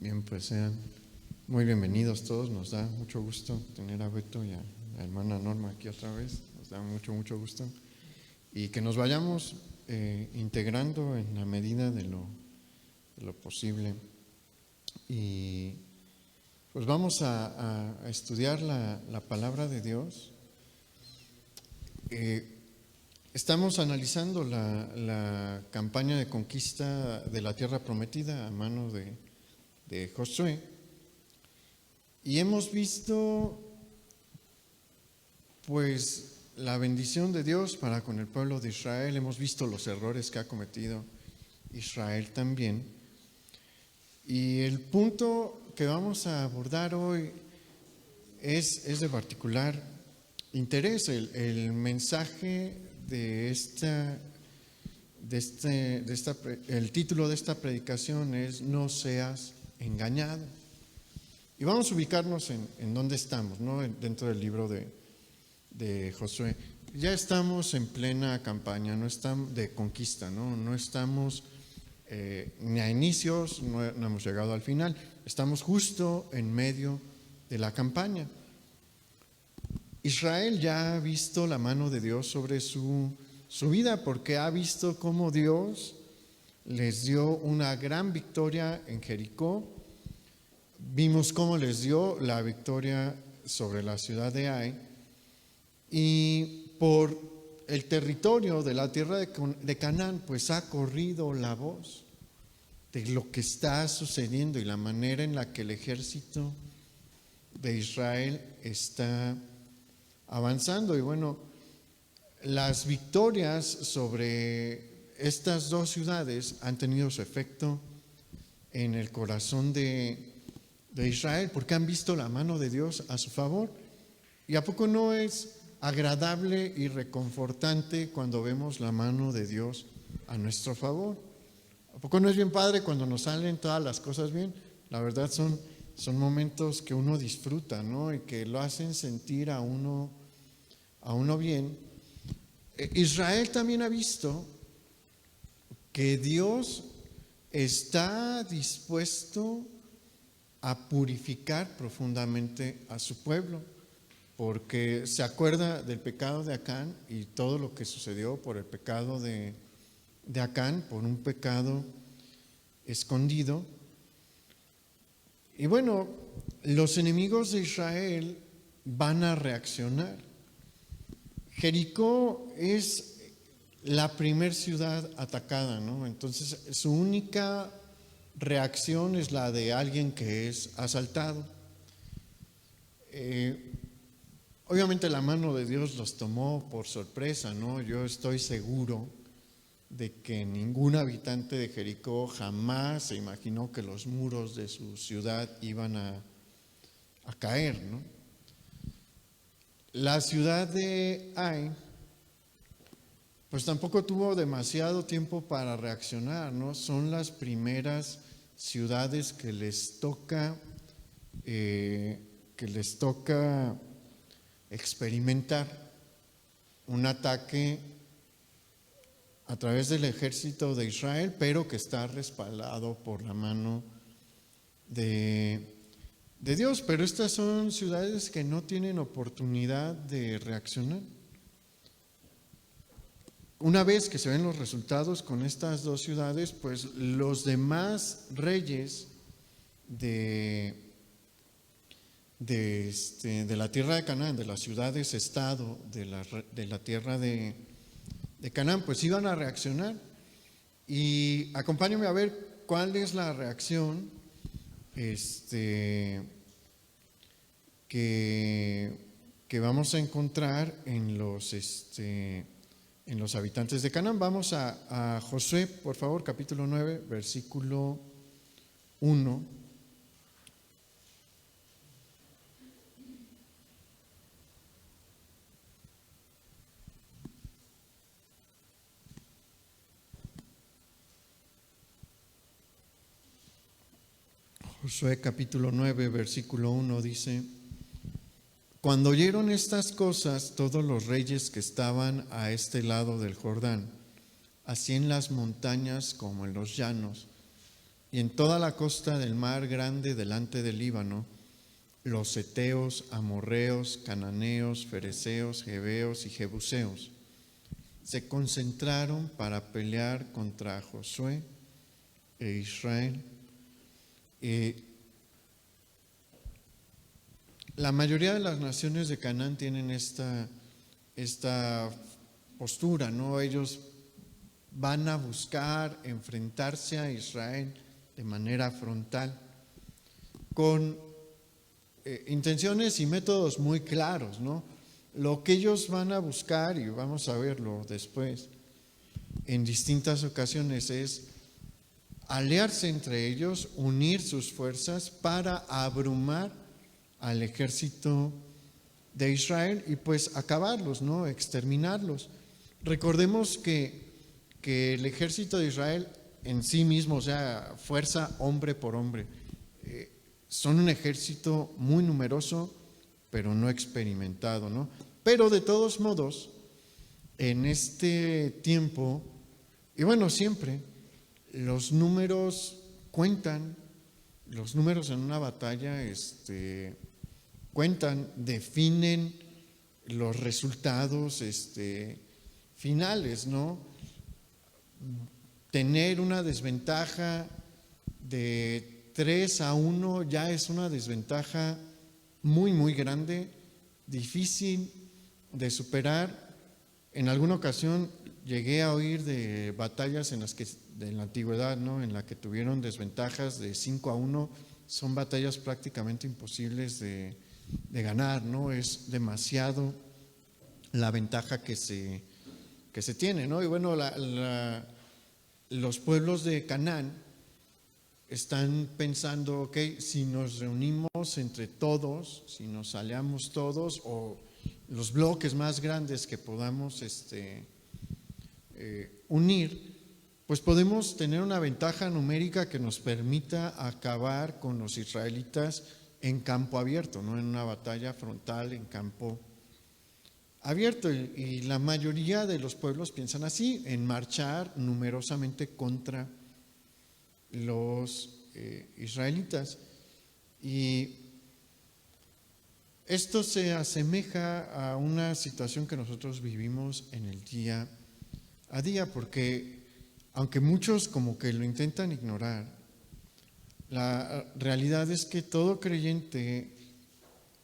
Bien, pues sean muy bienvenidos todos. Nos da mucho gusto tener a Beto y a la hermana Norma aquí otra vez. Nos da mucho gusto. Y que nos vayamos integrando en la medida de lo posible. Y pues vamos a estudiar la palabra de Dios. Estamos analizando la campaña de conquista de la tierra prometida a mano de Josué, y hemos visto pues la bendición de Dios para con el pueblo de Israel. Hemos visto los errores que ha cometido Israel también, y el punto que vamos a abordar hoy es de particular interés. El mensaje el título de esta predicación es "No seas engañado". Y vamos a ubicarnos en dónde estamos, ¿no? Dentro del libro de Josué. Ya estamos en plena campaña, no estamos de conquista, no estamos ni a inicios, no hemos llegado al final, estamos justo en medio de la campaña. Israel ya ha visto la mano de Dios sobre su vida, porque ha visto cómo Dios les dio una gran victoria en Jericó. Vimos cómo les dio la victoria sobre la ciudad de Ai, y por el territorio de la tierra de Canaán pues ha corrido la voz de lo que está sucediendo y la manera en la que el ejército de Israel está avanzando. Y bueno, las victorias sobre estas dos ciudades han tenido su efecto en el corazón de Israel, porque han visto la mano de Dios a su favor. ¿Y a poco no es agradable y reconfortante cuando vemos la mano de Dios a nuestro favor? ¿A poco no es bien padre cuando nos salen todas las cosas bien? La verdad son momentos que uno disfruta, ¿no? Y que lo hacen sentir a uno bien. Israel también ha visto que Dios está dispuesto a purificar profundamente a su pueblo, porque se acuerda del pecado de Acán y todo lo que sucedió por el pecado de Acán, por un pecado escondido. Y bueno, los enemigos de Israel van a reaccionar. Jericó es la primer ciudad atacada, ¿no? Entonces su única reacción es la de alguien que es asaltado. Obviamente la mano de Dios los tomó por sorpresa, ¿no? Yo estoy seguro de que ningún habitante de Jericó jamás se imaginó que los muros de su ciudad iban a caer, ¿no? La ciudad de Ai pues tampoco tuvo demasiado tiempo para reaccionar, ¿no? Son las primeras ciudades que les toca experimentar un ataque a través del ejército de Israel, pero que está respaldado por la mano de Dios. Pero estas son ciudades que no tienen oportunidad de reaccionar. Una vez que se ven los resultados con estas dos ciudades, pues los demás reyes de la tierra de Canaán, de las ciudades-estado de la tierra de Canaán, pues iban a reaccionar. Y acompáñenme a ver cuál es la reacción que vamos a encontrar en los habitantes de Canaán. Vamos a Josué, por favor, capítulo 9, versículo 1. Josué capítulo 9, versículo 1 dice: Cuando oyeron estas cosas, todos los reyes que estaban a este lado del Jordán, así en las montañas como en los llanos, y en toda la costa del mar grande delante del Líbano, los heteos, amorreos, cananeos, fereceos, jebeos y jebuseos se concentraron para pelear contra Josué e Israel. La mayoría de las naciones de Canaán tienen esta postura, ¿no? Ellos van a buscar enfrentarse a Israel de manera frontal, con intenciones y métodos muy claros, ¿no? Lo que ellos van a buscar, y vamos a verlo después, en distintas ocasiones, es aliarse entre ellos, unir sus fuerzas para abrumar al ejército de Israel y pues acabarlos, ¿no? Exterminarlos. Recordemos que el ejército de Israel en sí mismo, o sea, fuerza hombre por hombre, son un ejército muy numeroso, pero no experimentado, ¿no? Pero de todos modos, en este tiempo, y bueno, siempre, los números cuentan, los números en una batalla cuentan, definen los resultados finales, ¿no? Tener una desventaja de 3-1 ya es una desventaja muy, muy grande, difícil de superar. En alguna ocasión llegué a oír de batallas en las que, de la antigüedad, ¿no?, en la que tuvieron desventajas de 5-1, son batallas prácticamente imposibles de ganar, ¿no? Es demasiado la ventaja que se tiene, ¿no? Y bueno, los pueblos de Canaán están pensando, ok, si nos reunimos entre todos, si nos aliamos todos, o los bloques más grandes que podamos unir, pues podemos tener una ventaja numérica que nos permita acabar con los israelitas en campo abierto, no en una batalla frontal en campo abierto. Y la mayoría de los pueblos piensan así, en marchar numerosamente contra los israelitas. Y esto se asemeja a una situación que nosotros vivimos en el día a día, porque aunque muchos como que lo intentan ignorar, la realidad es que todo creyente,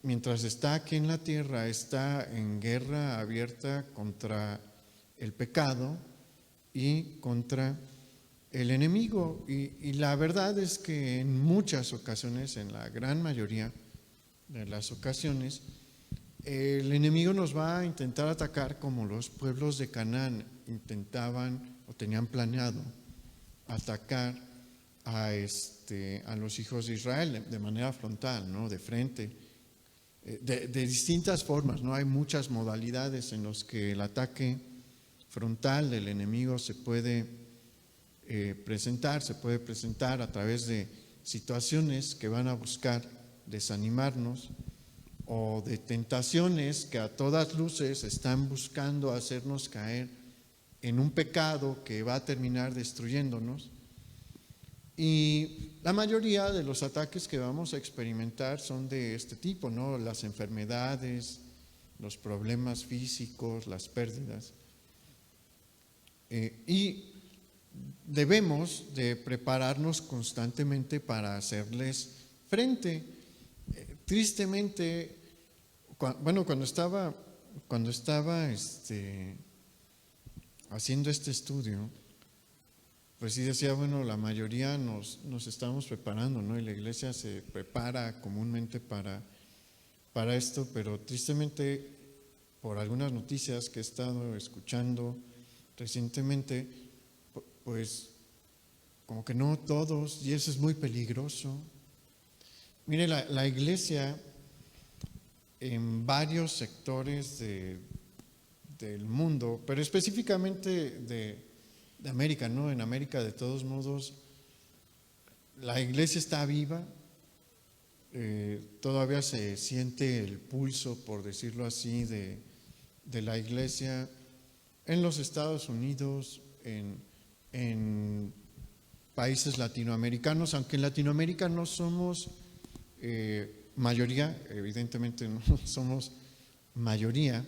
mientras está aquí en la tierra, está en guerra abierta contra el pecado y contra el enemigo. Y la verdad es que en muchas ocasiones, en la gran mayoría de las ocasiones, el enemigo nos va a intentar atacar como los pueblos de Canaán intentaban o tenían planeado atacar a los hijos de Israel de manera frontal, ¿no?, de frente, de distintas formas, ¿no? Hay muchas modalidades en las que el ataque frontal del enemigo se puede presentar a través de situaciones que van a buscar desanimarnos, o de tentaciones que a todas luces están buscando hacernos caer en un pecado que va a terminar destruyéndonos. Y la mayoría de los ataques que vamos a experimentar son de este tipo, ¿no? Las enfermedades, los problemas físicos, las pérdidas. Y debemos de prepararnos constantemente para hacerles frente. Tristemente, cuando estaba haciendo este estudio, pues sí decía, bueno, la mayoría nos estamos preparando, ¿no? Y la iglesia se prepara comúnmente para esto, pero tristemente, por algunas noticias que he estado escuchando recientemente, pues como que no todos, y eso es muy peligroso. Mire, la iglesia en varios sectores del mundo, pero específicamente de América, ¿no? En América, de todos modos, la iglesia está viva, todavía se siente el pulso, por decirlo así, de la iglesia en los Estados Unidos, en países latinoamericanos, aunque en Latinoamérica no somos mayoría, evidentemente no somos mayoría,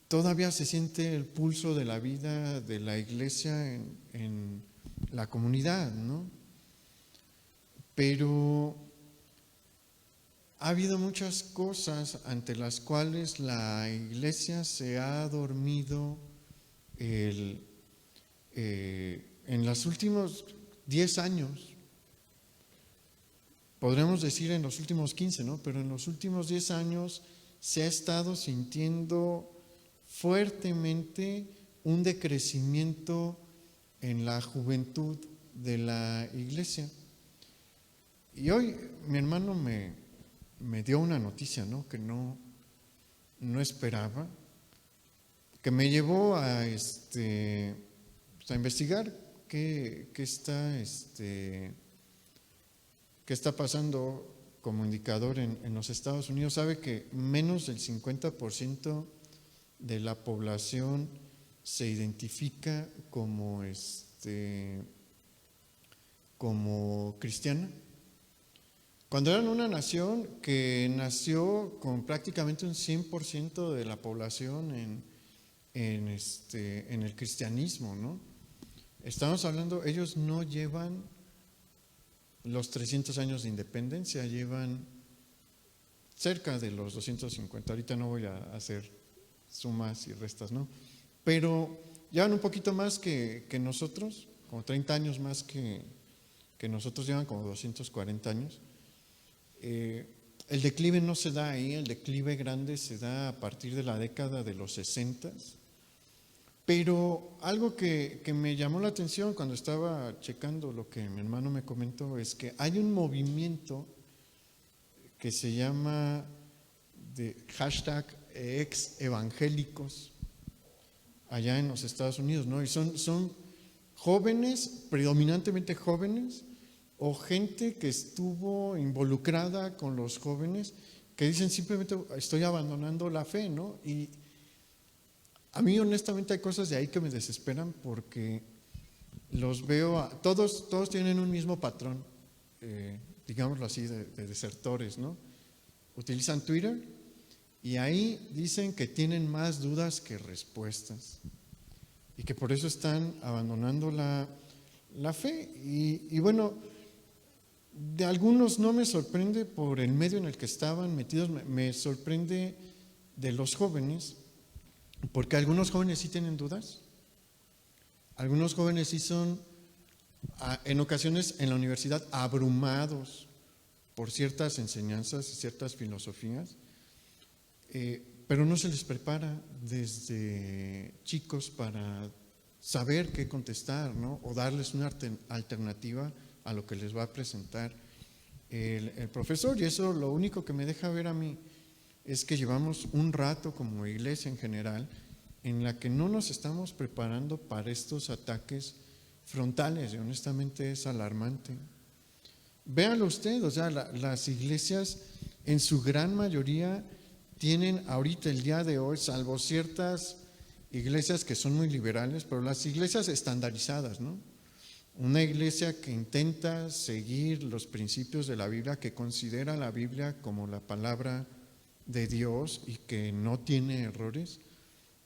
todavía se siente el pulso de la vida de la iglesia en la comunidad, ¿no? Pero ha habido muchas cosas ante las cuales la iglesia se ha dormido en los últimos 10 años. Podremos decir en los últimos 15, ¿no? Pero en los últimos 10 años se ha estado sintiendo fuertemente un decrecimiento en la juventud de la iglesia. Y hoy mi hermano me dio una noticia, ¿no? Que no esperaba, que me llevó a investigar qué está pasando como indicador en los Estados Unidos. Sabe que menos del 50% de la población se identifica como cristiana. Cuando eran una nación que nació con prácticamente un 100% de la población en el cristianismo, ¿no? Estamos hablando, ellos no llevan los 300 años de independencia, llevan cerca de los 250. Ahorita no voy a hacer sumas y restas, ¿no? Pero llevan un poquito más que nosotros, como 30 años más que nosotros, llevan como 240 años. El declive no se da ahí, el declive grande se da a partir de la década de los 60. Pero algo que me llamó la atención cuando estaba checando lo que mi hermano me comentó es que hay un movimiento que se llama de hashtag ex evangélicos allá en los Estados Unidos, ¿no? Y son jóvenes, predominantemente jóvenes, o gente que estuvo involucrada con los jóvenes, que dicen simplemente estoy abandonando la fe, ¿no? Y a mí honestamente hay cosas de ahí que me desesperan porque los veo, todos tienen un mismo patrón, digámoslo así, de desertores, ¿no? Utilizan Twitter y ahí dicen que tienen más dudas que respuestas y que por eso están abandonando la fe. Y bueno, de algunos no me sorprende por el medio en el que estaban metidos, me sorprende de los jóvenes, porque algunos jóvenes sí tienen dudas, algunos jóvenes sí son en ocasiones en la universidad abrumados por ciertas enseñanzas y ciertas filosofías, pero no se les prepara desde chicos para saber qué contestar, ¿no? O darles una alternativa a lo que les va a presentar el profesor. Y eso lo único que me deja ver a mí es que llevamos un rato como iglesia en general en la que no nos estamos preparando para estos ataques frontales, y honestamente es alarmante. Véanlo usted, o sea, las iglesias en su gran mayoría tienen ahorita, el día de hoy, salvo ciertas iglesias que son muy liberales, pero las iglesias estandarizadas, ¿no? Una iglesia que intenta seguir los principios de la Biblia, que considera la Biblia como la palabra de Dios y que no tiene errores.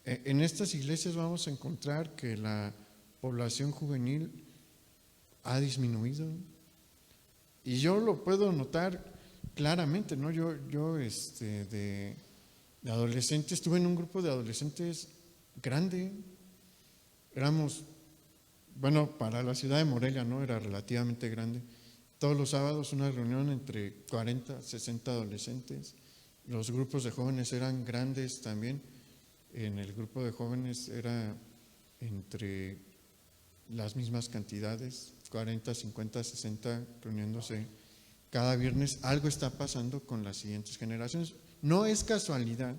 En estas iglesias vamos a encontrar que la población juvenil ha disminuido. Y yo lo puedo notar claramente, ¿no? Yo de adolescente estuve en un grupo de adolescentes grande. Éramos, bueno, para la ciudad de Morelia, ¿no? Era relativamente grande. Todos los sábados una reunión entre 40, 60 adolescentes. Los grupos de jóvenes eran grandes también. En el grupo de jóvenes era entre las mismas cantidades, 40, 50, 60, reuniéndose cada viernes. Algo está pasando con las siguientes generaciones. No es casualidad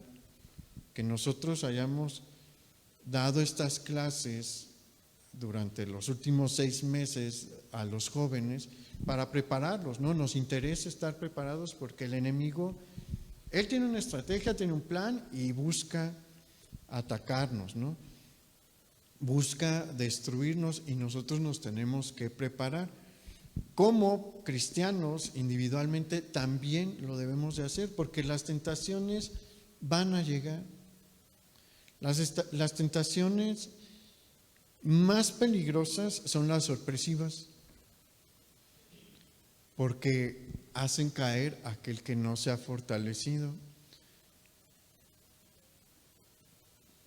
que nosotros hayamos dado estas clases durante los últimos 6 meses a los jóvenes para prepararlos, ¿no? Nos interesa estar preparados porque el enemigo, él tiene una estrategia, tiene un plan y busca atacarnos, ¿no? busca destruirnos y nosotros nos tenemos que preparar. Como cristianos individualmente también lo debemos de hacer, porque las tentaciones van a llegar. Las tentaciones más peligrosas son las sorpresivas, porque hacen caer a aquel que no se ha fortalecido.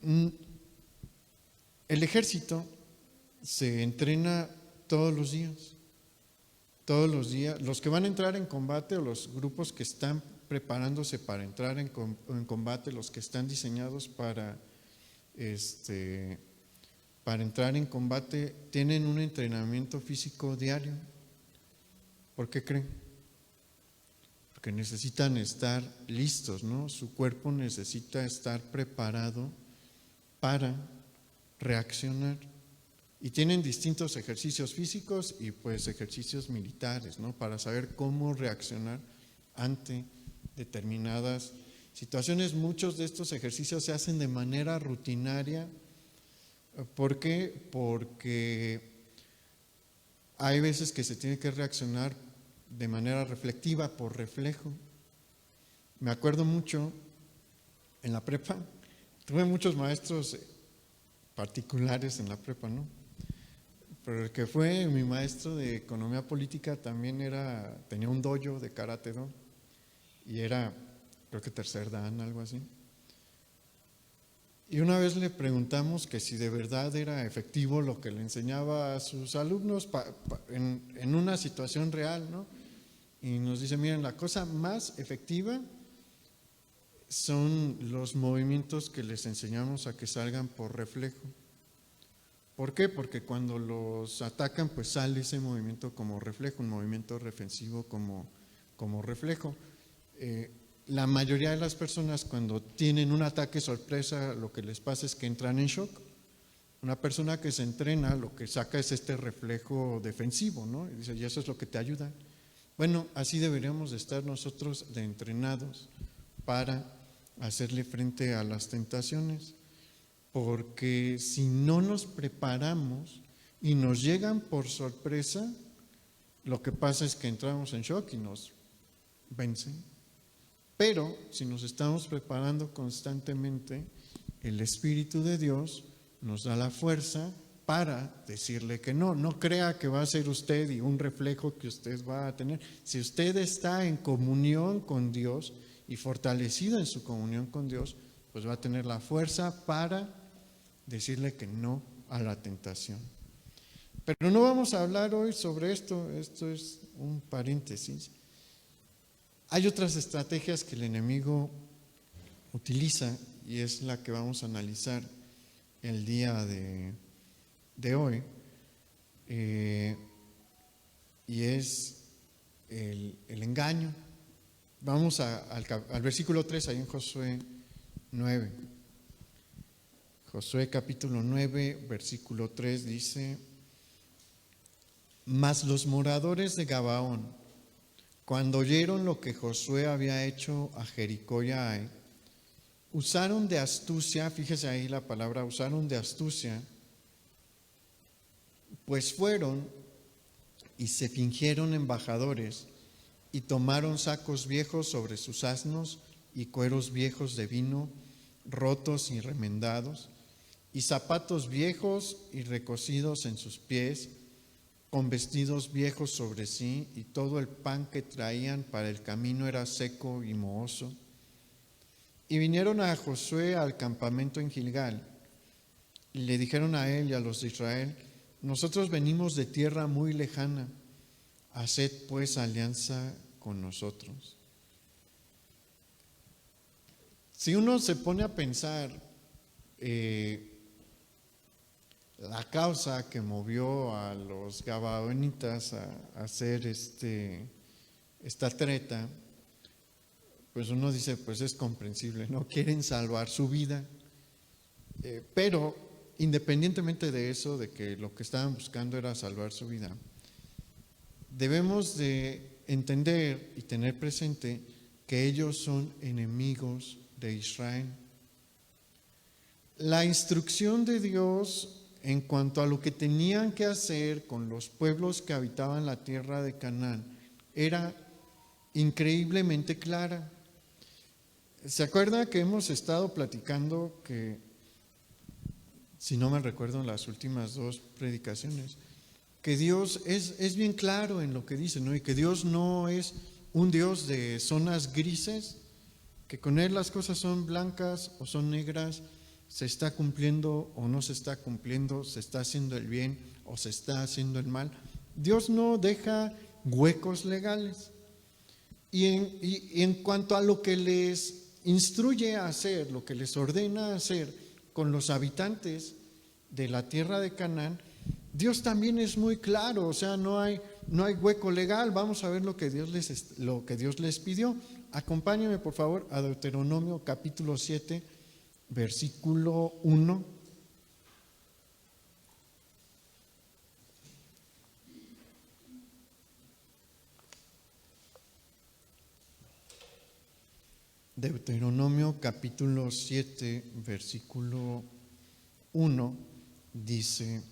El ejército se entrena todos los días. Todos los días, los que van a entrar en combate o los grupos que están preparándose para entrar en combate, los que están diseñados para entrar en combate, tienen un entrenamiento físico diario. ¿Por qué creen? Porque necesitan estar listos, ¿no? Su cuerpo necesita estar preparado para reaccionar. Y tienen distintos ejercicios físicos y pues ejercicios militares, ¿no? Para saber cómo reaccionar ante determinadas situaciones. Muchos de estos ejercicios se hacen de manera rutinaria. ¿Por qué? Porque hay veces que se tiene que reaccionar de manera reflexiva, por reflejo. Me acuerdo mucho en la prepa, tuve muchos maestros particulares en la prepa, ¿no? Pero el que fue mi maestro de economía política también tenía un dojo de karate-do y era, creo que tercer dan, algo así. Y una vez le preguntamos que si de verdad era efectivo lo que le enseñaba a sus alumnos en una situación real, ¿no? Y nos dice, miren, la cosa más efectiva son los movimientos que les enseñamos a que salgan por reflejo. ¿Por qué? Porque cuando los atacan, pues sale ese movimiento como reflejo, un movimiento defensivo como reflejo. La mayoría de las personas cuando tienen un ataque sorpresa, lo que les pasa es que entran en shock. Una persona que se entrena, lo que saca es este reflejo defensivo, ¿no? Y dice, y eso es lo que te ayuda. Bueno, así deberíamos de estar nosotros de entrenados para hacerle frente a las tentaciones. Porque si no nos preparamos y nos llegan por sorpresa, lo que pasa es que entramos en shock y nos vencen. Pero si nos estamos preparando constantemente, el Espíritu de Dios nos da la fuerza para decirle que no. No crea que va a ser usted y un reflejo que usted va a tener. Si usted está en comunión con Dios y fortalecido en su comunión con Dios, pues va a tener la fuerza para decirle que no a la tentación. Pero no vamos a hablar hoy sobre esto es un paréntesis. Hay otras estrategias que el enemigo utiliza y es la que vamos a analizar el día de hoy, y es el engaño. Vamos al versículo 3 ahí en Josué 9. Josué capítulo 9, versículo 3 dice: Mas los moradores de Gabaón, cuando oyeron lo que Josué había hecho a Jericó y a Ai, usaron de astucia, fíjese ahí la palabra, usaron de astucia, pues fueron y se fingieron embajadores y tomaron sacos viejos sobre sus asnos y cueros viejos de vino, rotos y remendados, y zapatos viejos y recocidos en sus pies, con vestidos viejos sobre sí, y todo el pan que traían para el camino era seco y mohoso. Y vinieron a Josué al campamento en Gilgal, y le dijeron a él y a los de Israel: Nosotros venimos de tierra muy lejana, haced pues alianza con nosotros. Si uno se pone a pensar, la causa que movió a los gabaonitas a hacer esta treta, pues uno dice, pues es comprensible, no quieren salvar su vida, pero independientemente de eso, de que lo que estaban buscando era salvar su vida, debemos de entender y tener presente que ellos son enemigos de Israel. La instrucción de Dios en cuanto a lo que tenían que hacer con los pueblos que habitaban la tierra de Canaán era increíblemente clara. ¿Se acuerda que hemos estado platicando que, si no me recuerdo en las últimas 2 predicaciones, que Dios es bien claro en lo que dice, ¿no? Y que Dios no es un Dios de zonas grises, que con Él las cosas son blancas o son negras, se está cumpliendo o no se está cumpliendo, se está haciendo el bien o se está haciendo el mal. Dios no deja huecos legales. Y en cuanto a lo que les instruye a hacer, lo que les ordena hacer con los habitantes de la tierra de Canaán, Dios también es muy claro, o sea, no hay hueco legal. Vamos a ver lo que Dios les pidió. Acompáñenme por favor a Deuteronomio capítulo 7, versículo 1. Deuteronomio capítulo 7, versículo 1 dice: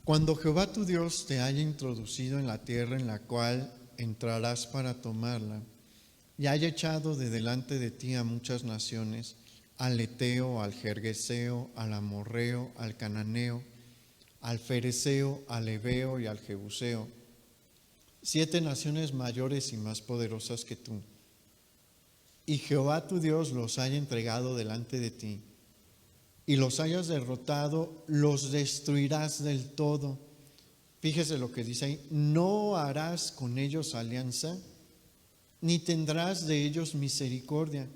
Cuando Jehová tu Dios te haya introducido en la tierra en la cual entrarás para tomarla, y haya echado de delante de ti a muchas naciones, al Eteo, al Gergeseo, al Amorreo, al Cananeo, al Fereceo, al Heveo y al Jebuseo, 7 naciones mayores y más poderosas que tú, y Jehová tu Dios los haya entregado delante de ti, y los hayas derrotado, los destruirás del todo. Fíjese lo que dice ahí: no harás con ellos alianza, ni tendrás de ellos misericordia,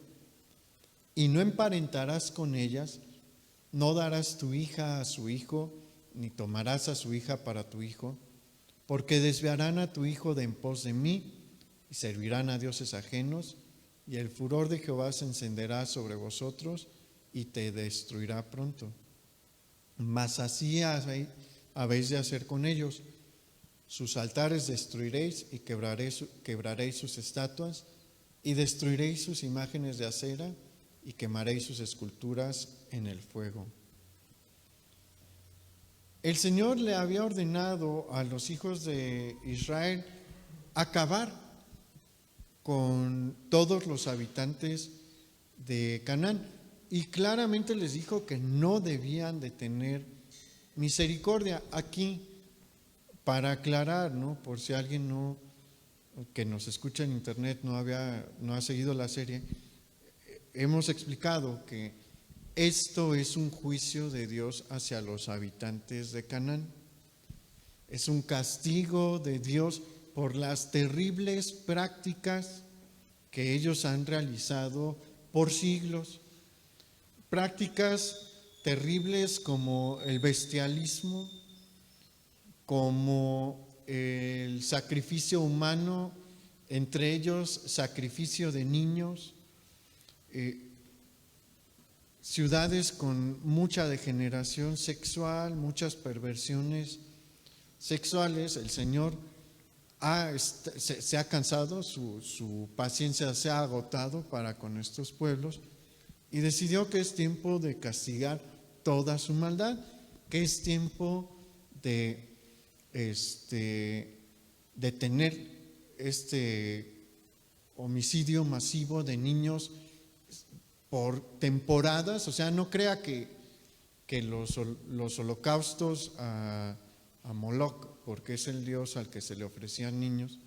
y no emparentarás con ellas, no darás tu hija a su hijo, ni tomarás a su hija para tu hijo, porque desviarán a tu hijo de en pos de mí, y servirán a dioses ajenos, y el furor de Jehová se encenderá sobre vosotros, y te destruirá pronto. Mas así habéis de hacer con ellos: sus altares destruiréis y quebraréis sus estatuas, y destruiréis sus imágenes de acera, y quemaréis sus esculturas en el fuego. El Señor le había ordenado a los hijos de Israel acabar con todos los habitantes de Canaán, y claramente les dijo que no debían de tener misericordia. Aquí, para aclarar, ¿no? Por si alguien que nos escucha en internet no ha seguido la serie, hemos explicado que esto es un juicio de Dios hacia los habitantes de Canaán. Es un castigo de Dios por las terribles prácticas que ellos han realizado por siglos. Prácticas terribles como el bestialismo, como el sacrificio humano, entre ellos sacrificio de niños, ciudades con mucha degeneración sexual, muchas perversiones sexuales. El Señor se ha cansado, su paciencia se ha agotado para con estos pueblos, y decidió que es tiempo de castigar toda su maldad, que es tiempo de tener este homicidio masivo de niños por temporadas. O sea, no crea que los holocaustos a Moloch, porque es el dios al que se le ofrecían niños,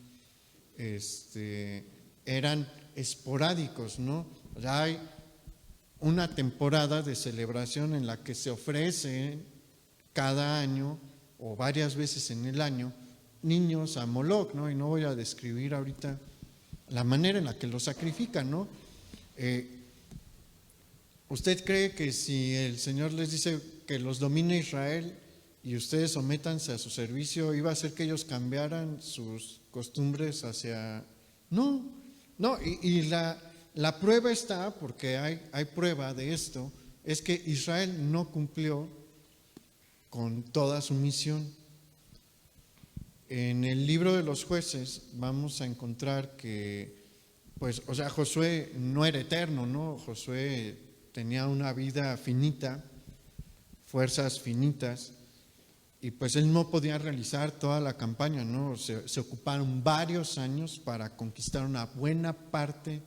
eran esporádicos, ¿no? O sea, hay una temporada de celebración en la que se ofrece cada año o varias veces en el año niños a Moloch, ¿no? Y no voy a describir ahorita la manera en la que los sacrifican, ¿no? ¿Usted cree que si el Señor les dice que los domine Israel y ustedes sométanse a su servicio, iba a hacer que ellos cambiaran sus costumbres hacia...? No, y la prueba está, porque hay prueba de esto, es que Israel no cumplió con toda su misión. En el libro de los Jueces vamos a encontrar que, Josué no era eterno, ¿no? Josué tenía una vida finita, fuerzas finitas, y pues él no podía realizar toda la campaña, ¿no? Se ocuparon varios años para conquistar una buena parte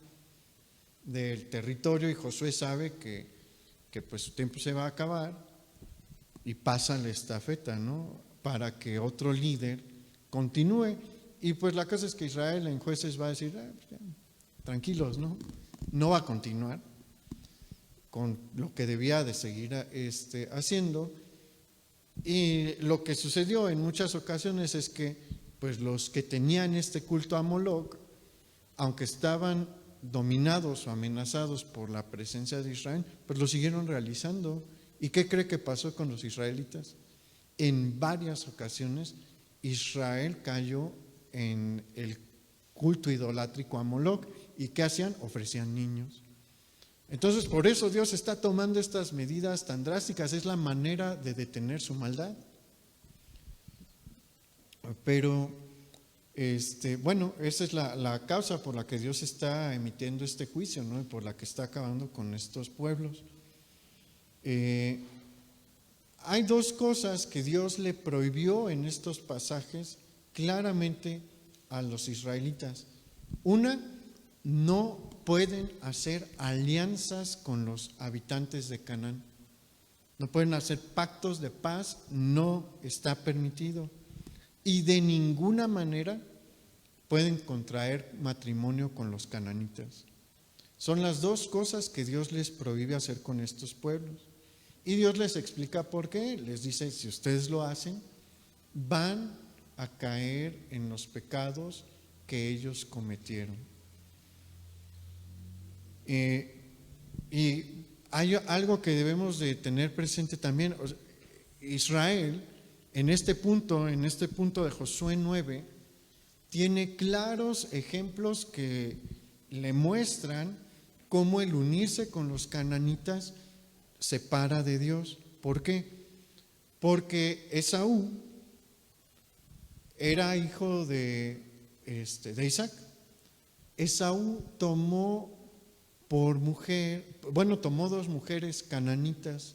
del territorio, y Josué sabe que pues su tiempo se va a acabar y pasa la estafeta, ¿no? Para que otro líder continúe. Y pues la cosa es que Israel en Jueces va a decir, pues ya, tranquilos, ¿no? No va a continuar con lo que debía de seguir haciendo. Y lo que sucedió en muchas ocasiones es que pues los que tenían este culto a Moloc, aunque estaban dominados o amenazados por la presencia de Israel, pues lo siguieron realizando. ¿Y qué cree que pasó con los israelitas? En varias ocasiones Israel cayó en el culto idolátrico a Moloc. ¿Y qué hacían? Ofrecían niños. Entonces, por eso Dios está tomando estas medidas tan drásticas. Es la manera de detener su maldad. Pero, bueno, esa es la causa por la que Dios está emitiendo este juicio, ¿no? Y por la que está acabando con estos pueblos. Hay dos cosas que Dios le prohibió en estos pasajes claramente a los israelitas. Una, no pueden hacer alianzas con los habitantes de Canaán. No pueden hacer pactos de paz, no está permitido. Y de ninguna manera pueden contraer matrimonio con los cananitas. Son las dos cosas que Dios les prohíbe hacer con estos pueblos. Y Dios les explica por qué. Les dice, si ustedes lo hacen, van a caer en los pecados que ellos cometieron. Y hay algo que debemos de tener presente también. Israel, en este punto de Josué 9, tiene claros ejemplos que le muestran cómo el unirse con los cananitas separa de Dios. ¿Por qué? Porque Esaú era hijo de Isaac. Esaú tomó tomó dos mujeres cananitas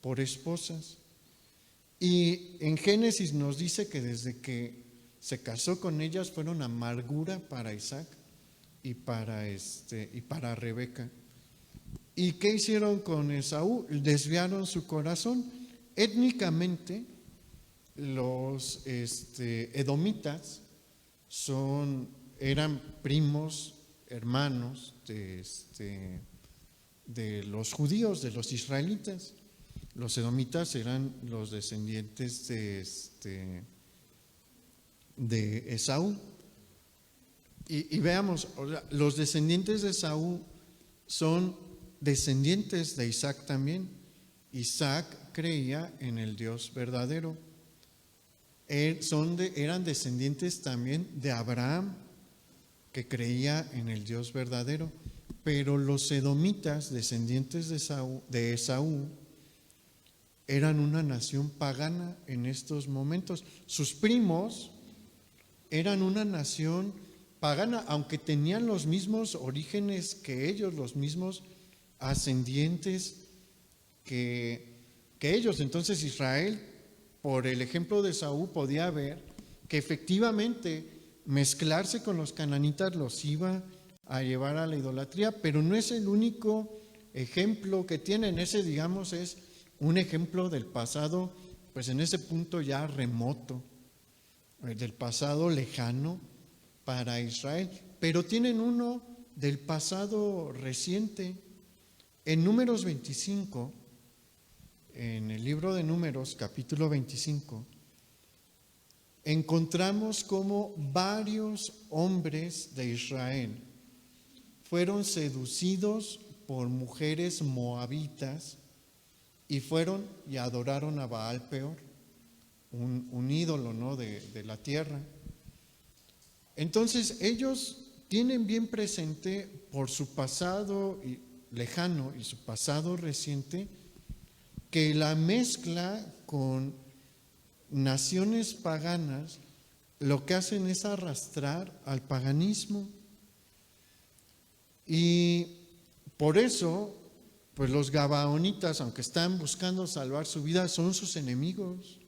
por esposas. Y en Génesis nos dice que desde que se casó con ellas fueron amargura para Isaac y para Rebeca. ¿Y qué hicieron con Esaú? Desviaron su corazón. Étnicamente, los edomitas eran primos, hermanos de los judíos, de los israelitas. Los edomitas eran los descendientes de Esaú. Y veamos, los descendientes de Esaú son descendientes de Isaac también. Isaac creía en el Dios verdadero. Eran descendientes también de Abraham, que creía en el Dios verdadero. Pero los edomitas, descendientes de Esaú, eran una nación pagana en estos momentos. Sus primos eran una nación pagana, aunque tenían los mismos orígenes que ellos, los mismos ascendientes que ellos. Entonces Israel, por el ejemplo de Esaú, podía ver que efectivamente mezclarse con los cananitas los iba a llevar a la idolatría, pero no es el único ejemplo que tienen. Ese, digamos, es un ejemplo del pasado, pues en ese punto ya remoto, del pasado lejano para Israel, pero tienen uno del pasado reciente. En Números 25, en el libro de Números, capítulo 25, encontramos cómo varios hombres de Israel fueron seducidos por mujeres moabitas y fueron y adoraron a Baal Peor, un ídolo, ¿no?, de la tierra. Entonces ellos tienen bien presente, por su pasado lejano y su pasado reciente, que la mezcla con naciones paganas lo que hacen es arrastrar al paganismo. Y por eso, pues los gabaonitas, aunque están buscando salvar su vida, son sus enemigos.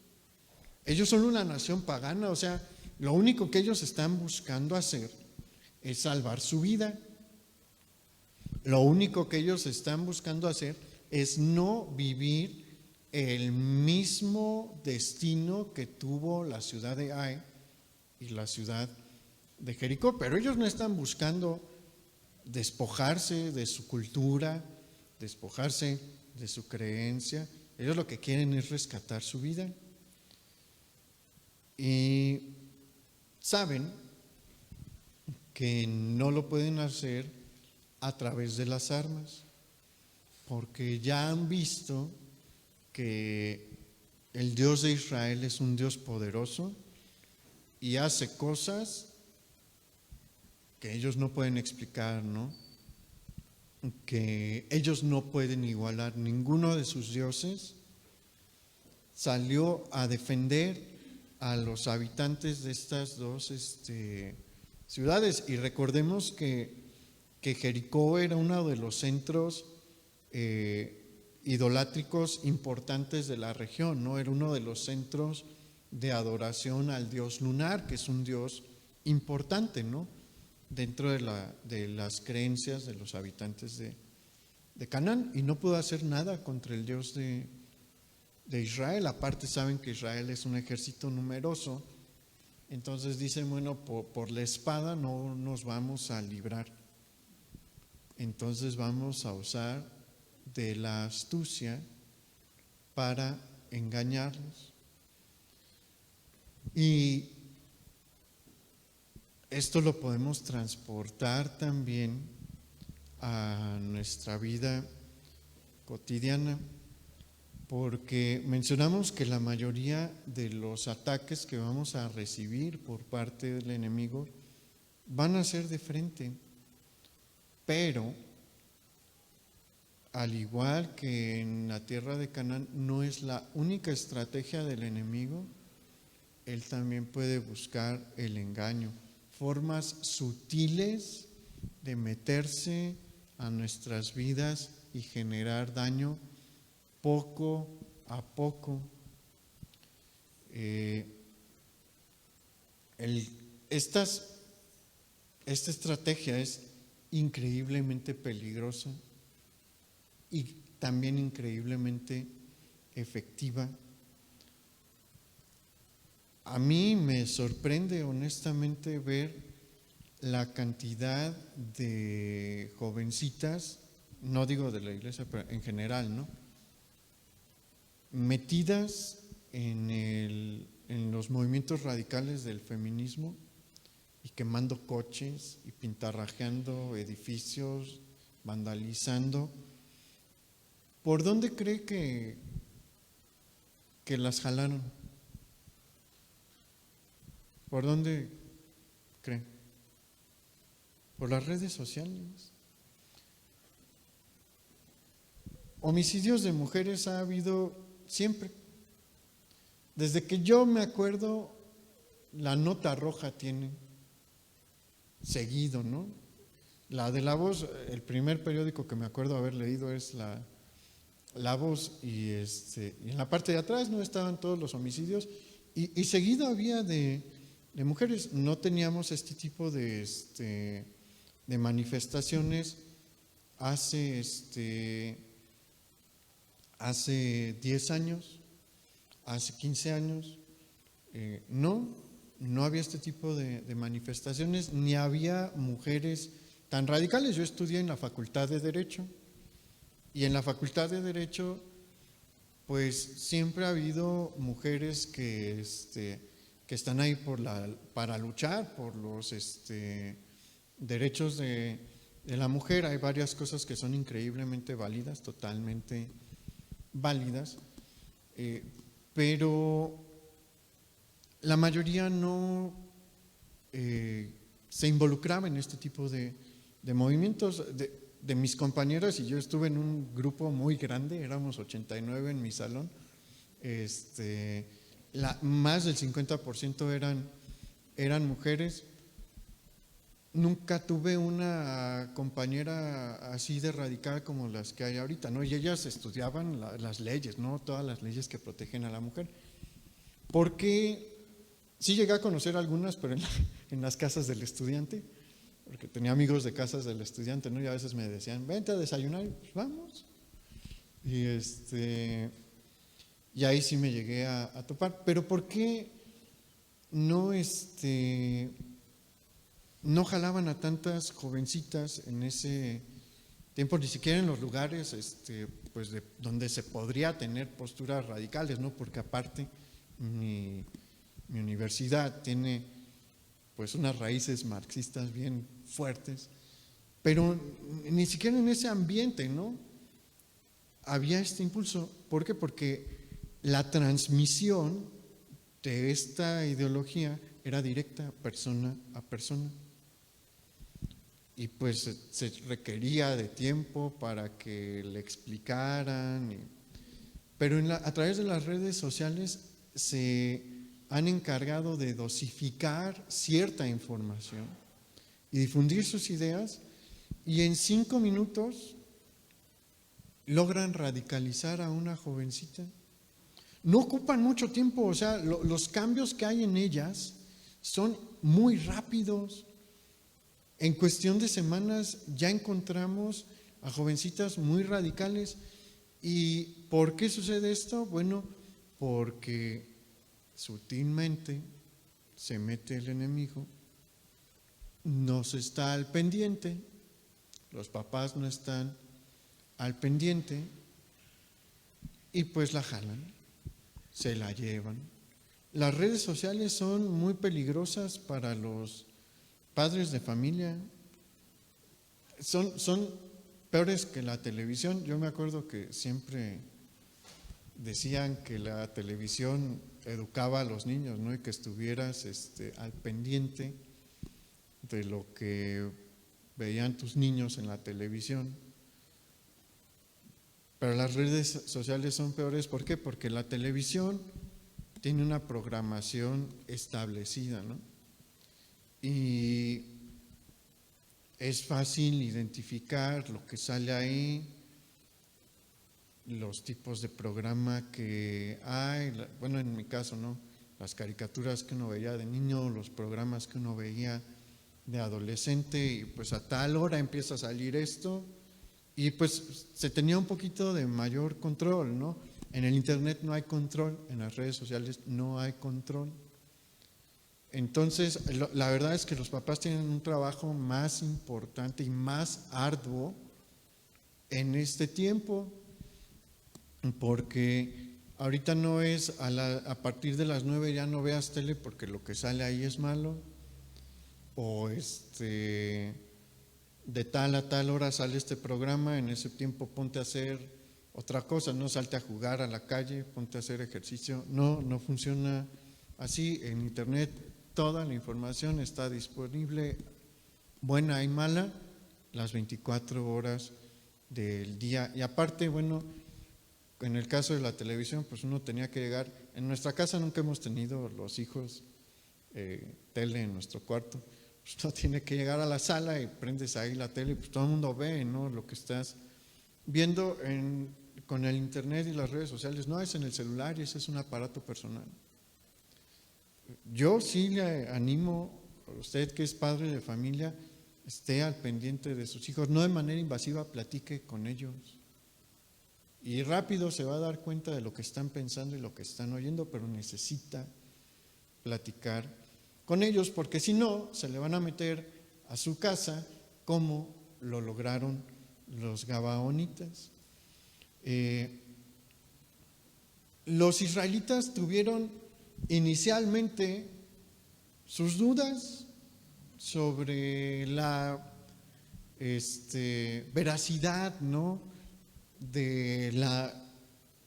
Ellos son una nación pagana, o sea, lo único que ellos están buscando hacer es salvar su vida. Lo único que ellos están buscando hacer es no vivir el mismo destino que tuvo la ciudad de Ai y la ciudad de Jericó, pero ellos no están buscando despojarse de su cultura, despojarse de su creencia. Ellos lo que quieren es rescatar su vida. Y saben que no lo pueden hacer a través de las armas, porque ya han visto que el Dios de Israel es un Dios poderoso y hace cosas que ellos no pueden explicar, ¿no? Que ellos no pueden igualar. Ninguno de sus dioses salió a defender a los habitantes de estas dos ciudades. Y recordemos que Jericó era uno de los centros idolátricos importantes de la región, ¿no? Era uno de los centros de adoración al dios lunar, que es un dios importante, ¿no? Dentro de las creencias de los habitantes de Canaán, y no pudo hacer nada contra el Dios de Israel. Aparte saben que Israel es un ejército numeroso, entonces dicen, bueno, por la espada no nos vamos a librar, entonces vamos a usar de la astucia para engañarlos. Y esto lo podemos transportar también a nuestra vida cotidiana, porque mencionamos que la mayoría de los ataques que vamos a recibir por parte del enemigo van a ser de frente, pero al igual que en la tierra de Canaán no es la única estrategia del enemigo, él también puede buscar el engaño, formas sutiles de meterse a nuestras vidas y generar daño poco a poco. Esta estrategia es increíblemente peligrosa y también increíblemente efectiva. A mí me sorprende honestamente ver la cantidad de jovencitas, no digo de la iglesia, pero en general, ¿no?, metidas en los movimientos radicales del feminismo y quemando coches y pintarrajeando edificios, vandalizando. ¿Por dónde cree que las jalaron? ¿Por dónde cree? Por las redes sociales. Homicidios de mujeres ha habido siempre. Desde que yo me acuerdo, la Nota Roja tiene seguido, ¿no? La de La Voz, el primer periódico que me acuerdo haber leído es La Voz, y en la parte de atrás no estaban todos los homicidios, y seguido había de mujeres. No teníamos este tipo de manifestaciones hace 10 años, hace 15 años, no había este tipo de manifestaciones, ni había mujeres tan radicales. Yo estudié en la Facultad de Derecho, y en la Facultad de Derecho pues siempre ha habido mujeres que están ahí para luchar por los derechos de la mujer. Hay varias cosas que son increíblemente válidas, totalmente válidas, pero la mayoría no se involucraba en este tipo de movimientos. De mis compañeras y yo estuve en un grupo muy grande, éramos 89 en mi salón, más del 50% eran mujeres, nunca tuve una compañera así de radical como las que hay ahorita, ¿no? Y ellas estudiaban las leyes, ¿no? Todas las leyes que protegen a la mujer. Porque sí llegué a conocer algunas, pero en las casas del estudiante, porque tenía amigos de casas del estudiante, ¿no? Y a veces me decían, vente a desayunar, y pues vamos. Y ahí sí me llegué a topar. Pero ¿por qué no, no jalaban a tantas jovencitas en ese tiempo, ni siquiera en los lugares pues donde se podría tener posturas radicales, ¿no? Porque aparte mi universidad tiene pues unas raíces marxistas bien fuertes, pero ni siquiera en ese ambiente, ¿no? Había este impulso. ¿Por qué? Porque la transmisión de esta ideología era directa, persona a persona. Y pues se requería de tiempo para que le explicaran. Pero a través de las redes sociales se han encargado de dosificar cierta información y difundir sus ideas, y en 5 minutos logran radicalizar a una jovencita. No ocupan mucho tiempo, o sea, los cambios que hay en ellas son muy rápidos. En cuestión de semanas ya encontramos a jovencitas muy radicales. ¿Y por qué sucede esto? Bueno, porque sutilmente se mete el enemigo, no se está al pendiente, los papás no están al pendiente, y pues la jalan, se la llevan. Las redes sociales son muy peligrosas para los padres de familia, son peores que la televisión. Yo me acuerdo que siempre decían que la televisión educaba a los niños, ¿no? Y que estuvieras al pendiente de lo que veían tus niños en la televisión. Pero las redes sociales son peores. ¿Por qué? Porque la televisión tiene una programación establecida, ¿no? Y es fácil identificar lo que sale ahí, los tipos de programa que hay. Bueno, en mi caso, ¿no? Las caricaturas que uno veía de niño, los programas que uno veía de adolescente, y pues a tal hora empieza a salir esto, y pues se tenía un poquito de mayor control, ¿no? En el internet no hay control, en las redes sociales no hay control. Entonces, la verdad es que los papás tienen un trabajo más importante y más arduo en este tiempo, porque ahorita no es a partir de las 9 ya no veas tele porque lo que sale ahí es malo, o de tal a tal hora sale este programa, en ese tiempo ponte a hacer otra cosa, no salte a jugar a la calle, ponte a hacer ejercicio. No funciona así. En internet toda la información está disponible, buena y mala, las 24 horas del día. Y aparte, bueno, en el caso de la televisión, pues uno tenía que llegar. En nuestra casa nunca hemos tenido los hijos tele en nuestro cuarto. Pues uno tiene que llegar a la sala y prendes ahí la tele y pues todo el mundo ve, ¿no? Lo que estás viendo con el internet y las redes sociales. No es en el celular, y ese es un aparato personal. Yo sí le animo a usted que es padre de familia, esté al pendiente de sus hijos, no de manera invasiva, platique con ellos. Y rápido se va a dar cuenta de lo que están pensando y lo que están oyendo, pero necesita platicar con ellos, porque si no, se le van a meter a su casa como lo lograron los gabaonitas. Los israelitas tuvieron inicialmente sus dudas sobre la veracidad, ¿no?, de la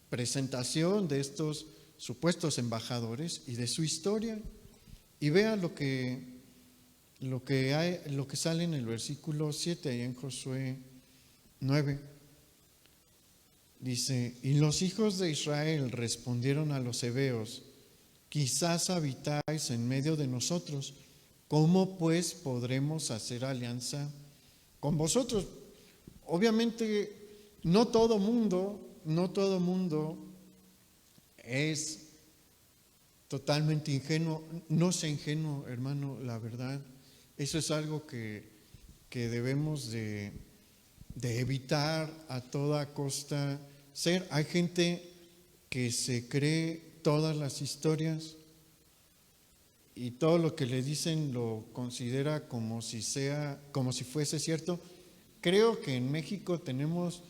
presentación de estos supuestos embajadores y de su historia. Y vean lo que sale en el versículo 7 ahí en Josué 9. Dice: y los hijos de Israel respondieron a los heveos: quizás habitáis en medio de nosotros ¿Cómo pues podremos hacer alianza con vosotros? Obviamente, no todo mundo es totalmente ingenuo. No sea ingenuo, hermano, la verdad. Eso es algo que debemos de evitar a toda costa ser. Hay gente que se cree todas las historias y todo lo que le dicen lo considera como si fuese cierto. Creo que en México tenemos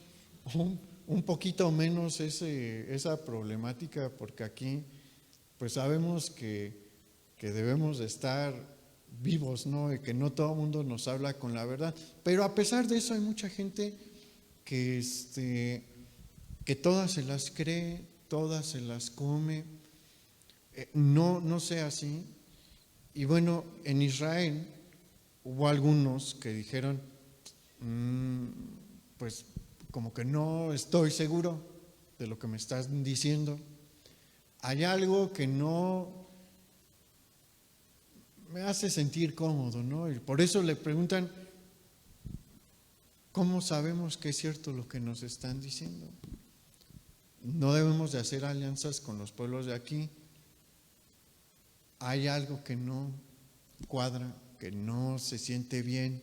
un poquito menos esa problemática, porque aquí pues sabemos que debemos de estar vivos, ¿no? Y que no todo el mundo nos habla con la verdad. Pero a pesar de eso hay mucha gente que todas se las cree, todas se las come. No sea así. Y bueno, en Israel hubo algunos que dijeron, pues como que no estoy seguro de lo que me estás diciendo. Hay algo que no me hace sentir cómodo, ¿no? Y por eso le preguntan, ¿cómo sabemos que es cierto lo que nos están diciendo? No debemos de hacer alianzas con los pueblos de aquí. Hay algo que no cuadra, que no se siente bien.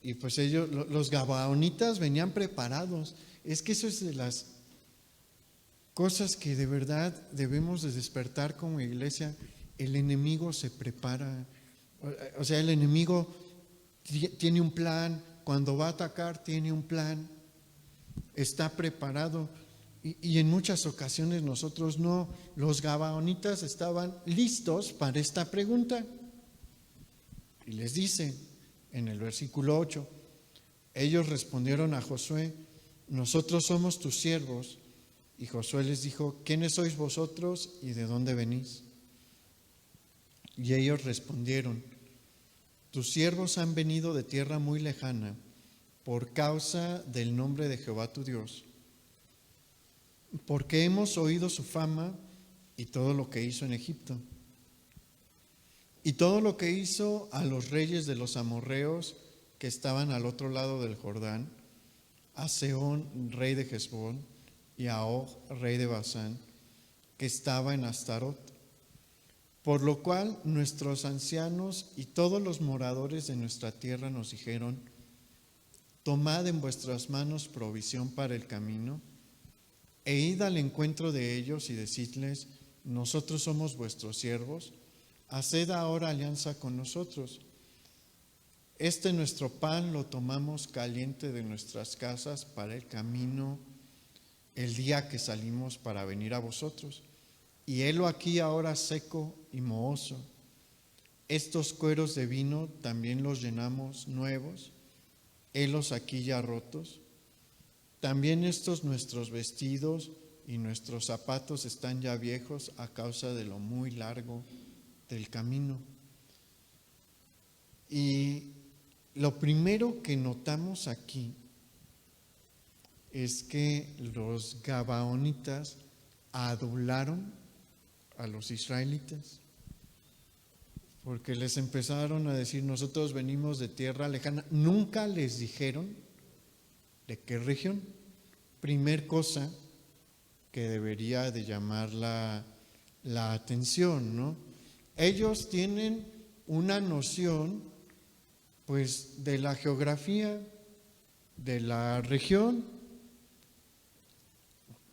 Y pues ellos, los gabaonitas, venían preparados. Es que eso es de las cosas que de verdad debemos de despertar como iglesia. El enemigo se prepara. O sea, el enemigo tiene un plan. Cuando va a atacar, tiene un plan. Está preparado. Y en muchas ocasiones nosotros no. Los gabaonitas estaban listos para esta pregunta. Y les dice en el versículo 8, ellos respondieron a Josué, nosotros somos tus siervos. Y Josué les dijo, ¿quiénes sois vosotros y de dónde venís? Y ellos respondieron, tus siervos han venido de tierra muy lejana por causa del nombre de Jehová tu Dios, porque hemos oído su fama y todo lo que hizo en Egipto, y todo lo que hizo a los reyes de los amorreos que estaban al otro lado del Jordán, a Sehón, rey de Hesbón, y a Og, rey de Basán, que estaba en Astarot. Por lo cual nuestros ancianos y todos los moradores de nuestra tierra nos dijeron, tomad en vuestras manos provisión para el camino, e id al encuentro de ellos y decidles, nosotros somos vuestros siervos, haced ahora alianza con nosotros. Nuestro pan lo tomamos caliente de nuestras casas para el camino el día que salimos para venir a vosotros. Y helo aquí ahora seco y mohoso. Estos cueros de vino también los llenamos nuevos, helos aquí ya rotos. También estos nuestros vestidos y nuestros zapatos están ya viejos a causa de lo muy largo del camino. Y lo primero que notamos aquí es que los gabaonitas adularon a los israelitas, porque les empezaron a decir, nosotros venimos de tierra lejana. Nunca les dijeron de qué región. Primer cosa que debería de llamar la atención, ¿no? Ellos tienen una noción, pues, de la geografía de la región.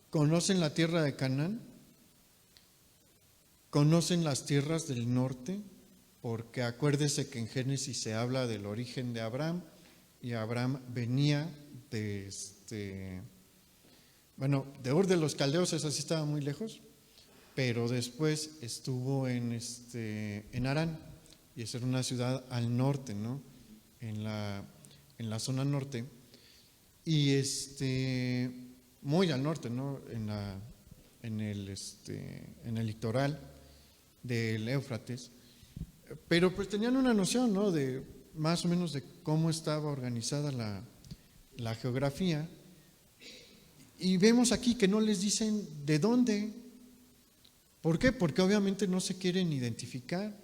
Conocen la tierra de Canaán, conocen las tierras del norte, porque acuérdese que en Génesis se habla del origen de Abraham, y Abraham venía de Ur de los Caldeos. Eso sí estaba muy lejos, pero después estuvo en Harán, y esa era una ciudad al norte, ¿no? En la zona norte, y muy al norte, ¿no? En el litoral del Éufrates. Pero pues tenían una noción, ¿no? De más o menos de cómo estaba organizada la geografía. Y vemos aquí que no les dicen de dónde. ¿Por qué? Porque obviamente no se quieren identificar.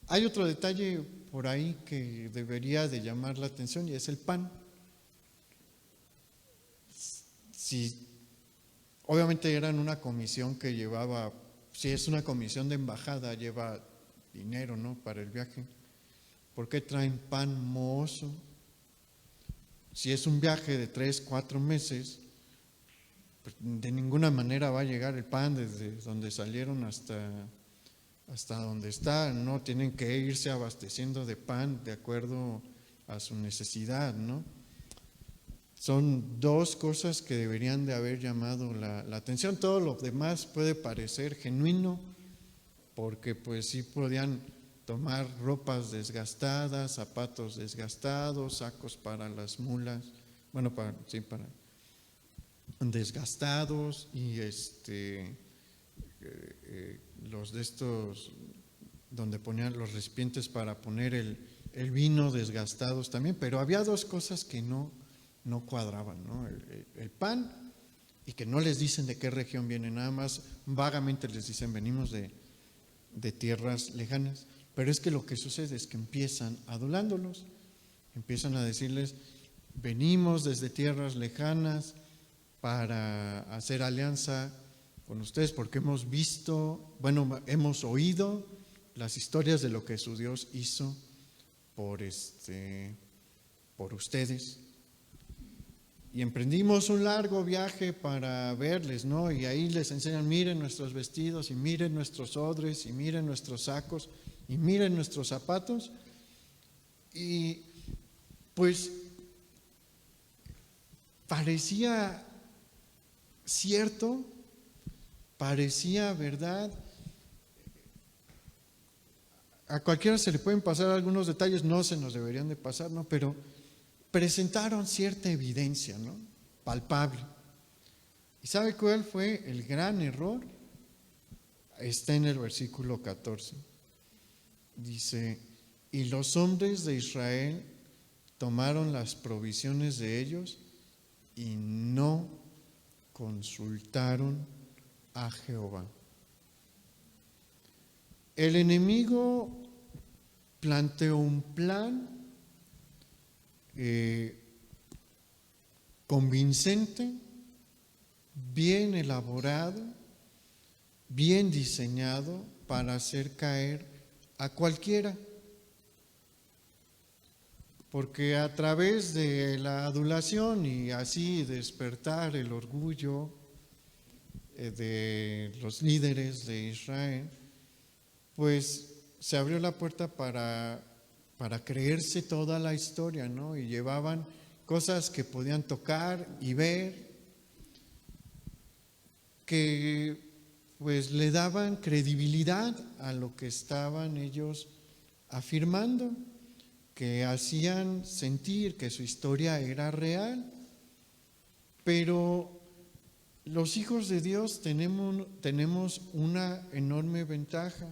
Hay otro detalle por ahí que debería de llamar la atención y es el pan. Si obviamente eran una comisión que llevaba, si es una comisión de embajada, lleva dinero, ¿no?, para el viaje. ¿Por qué traen pan mohoso? Si es un viaje de 3, 4 meses, pues de ninguna manera va a llegar el pan desde donde salieron hasta donde está, ¿no? Tienen que irse abasteciendo de pan de acuerdo a su necesidad, ¿no? Son dos cosas que deberían de haber llamado la atención. Todo lo demás puede parecer genuino, porque pues sí podían tomar ropas desgastadas, zapatos desgastados, sacos para las mulas, bueno, para desgastados, y los de estos donde ponían los recipientes para poner el vino desgastados también, pero había dos cosas que no cuadraban, ¿no? El pan, y que no les dicen de qué región vienen, nada más vagamente les dicen venimos de tierras lejanas. Pero es que lo que sucede es que empiezan adulándolos, empiezan a decirles venimos desde tierras lejanas para hacer alianza con ustedes porque hemos visto, bueno, hemos oído las historias de lo que su Dios hizo por ustedes. Y emprendimos un largo viaje para verles, ¿no? Y ahí les enseñan, miren nuestros vestidos, y miren nuestros odres, y miren nuestros sacos, y miren nuestros zapatos. Y pues parecía cierto, parecía verdad. A cualquiera se le pueden pasar algunos detalles, no se nos deberían de pasar, ¿no? Pero presentaron cierta evidencia, ¿no?, palpable. ¿Y sabe cuál fue el gran error? Está en el versículo 14. Dice, y los hombres de Israel tomaron las provisiones de ellos y no consultaron a Jehová. El enemigo planteó un plan convincente, bien elaborado, bien diseñado para hacer caer a cualquiera, porque a través de la adulación y así despertar el orgullo de los líderes de Israel, pues se abrió la puerta para creerse toda la historia, ¿no? Y llevaban cosas que podían tocar y ver, que pues le daban credibilidad a lo que estaban ellos afirmando, que hacían sentir que su historia era real. Pero los hijos de Dios tenemos una enorme ventaja,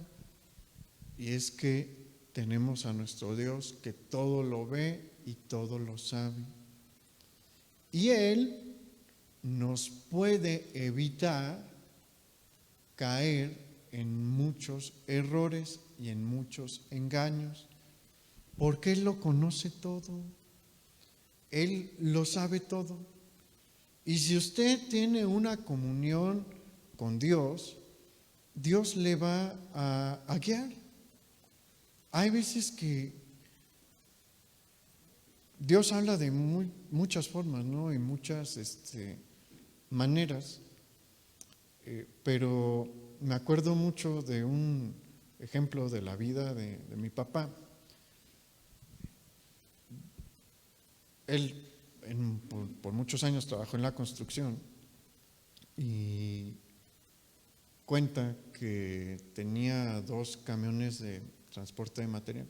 y es que tenemos a nuestro Dios que todo lo ve y todo lo sabe. Y Él nos puede evitar caer en muchos errores y en muchos engaños, porque Él lo conoce todo, Él lo sabe todo. Y si usted tiene una comunión con Dios, Dios le va a guiar. Hay veces que Dios habla de muchas formas, ¿no? Y muchas maneras, pero me acuerdo mucho de un ejemplo de la vida de mi papá. Él por muchos años trabajó en la construcción y cuenta que tenía 2 camiones de transporte de material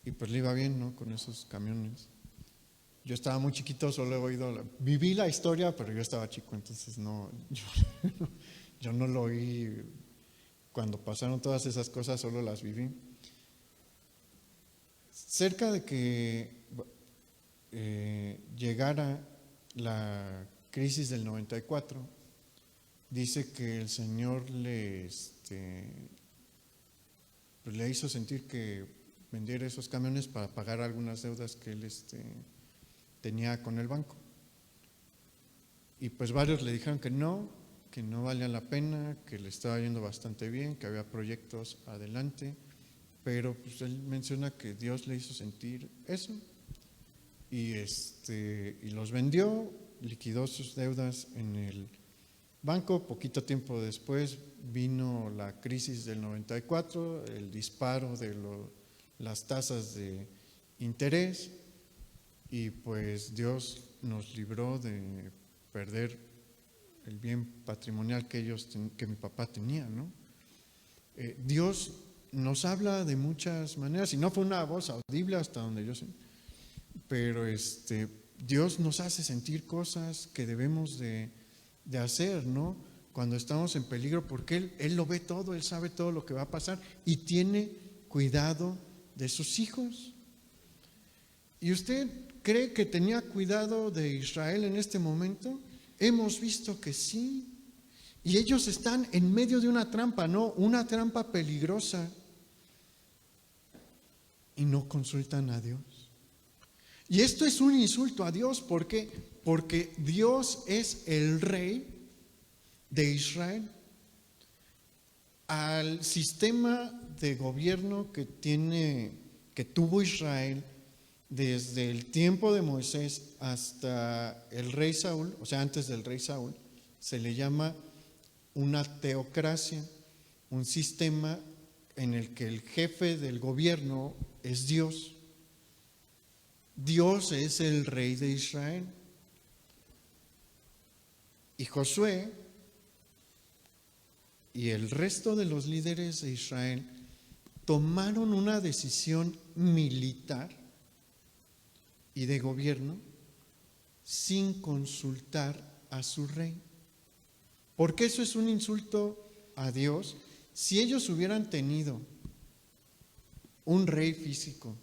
y pues le iba bien, ¿no?, con esos camiones. Yo estaba muy chiquito, solo he oído, viví la historia, pero yo estaba chico, entonces yo no lo oí. Cuando pasaron todas esas cosas, solo las viví. Cerca de que llegara la crisis del 94, dice que el Señor le pues le hizo sentir que vendiera esos camiones para pagar algunas deudas que él tenía con el banco. Y pues varios le dijeron que no valía la pena, que le estaba yendo bastante bien, que había proyectos adelante, pero pues él menciona que Dios le hizo sentir eso y los vendió, liquidó sus deudas en el banco. Poquito tiempo después vino la crisis del 94, el disparo de las tasas de interés, y pues Dios nos libró de perder el bien patrimonial que mi papá tenía, ¿no? Dios nos habla de muchas maneras, y no fue una voz audible hasta donde yo sé, pero Dios nos hace sentir cosas que debemos de hacer, ¿no? Cuando estamos en peligro, porque Él lo ve todo, Él sabe todo lo que va a pasar y tiene cuidado de sus hijos. ¿Y usted cree que tenía cuidado de Israel en este momento? Hemos visto que sí. Y ellos están en medio de una trampa, ¿no? Una trampa peligrosa. Y no consultan a Dios. Y esto es un insulto a Dios. ¿Por qué? Porque Dios es el rey de Israel. Al sistema de gobierno que tuvo Israel desde el tiempo de Moisés hasta el rey Saúl, o sea, antes del rey Saúl, se le llama una teocracia, un sistema en el que el jefe del gobierno es Dios. Dios es el rey de Israel. Y Josué y el resto de los líderes de Israel tomaron una decisión militar y de gobierno sin consultar a su rey. Porque eso es un insulto a Dios. Si ellos hubieran tenido un rey físico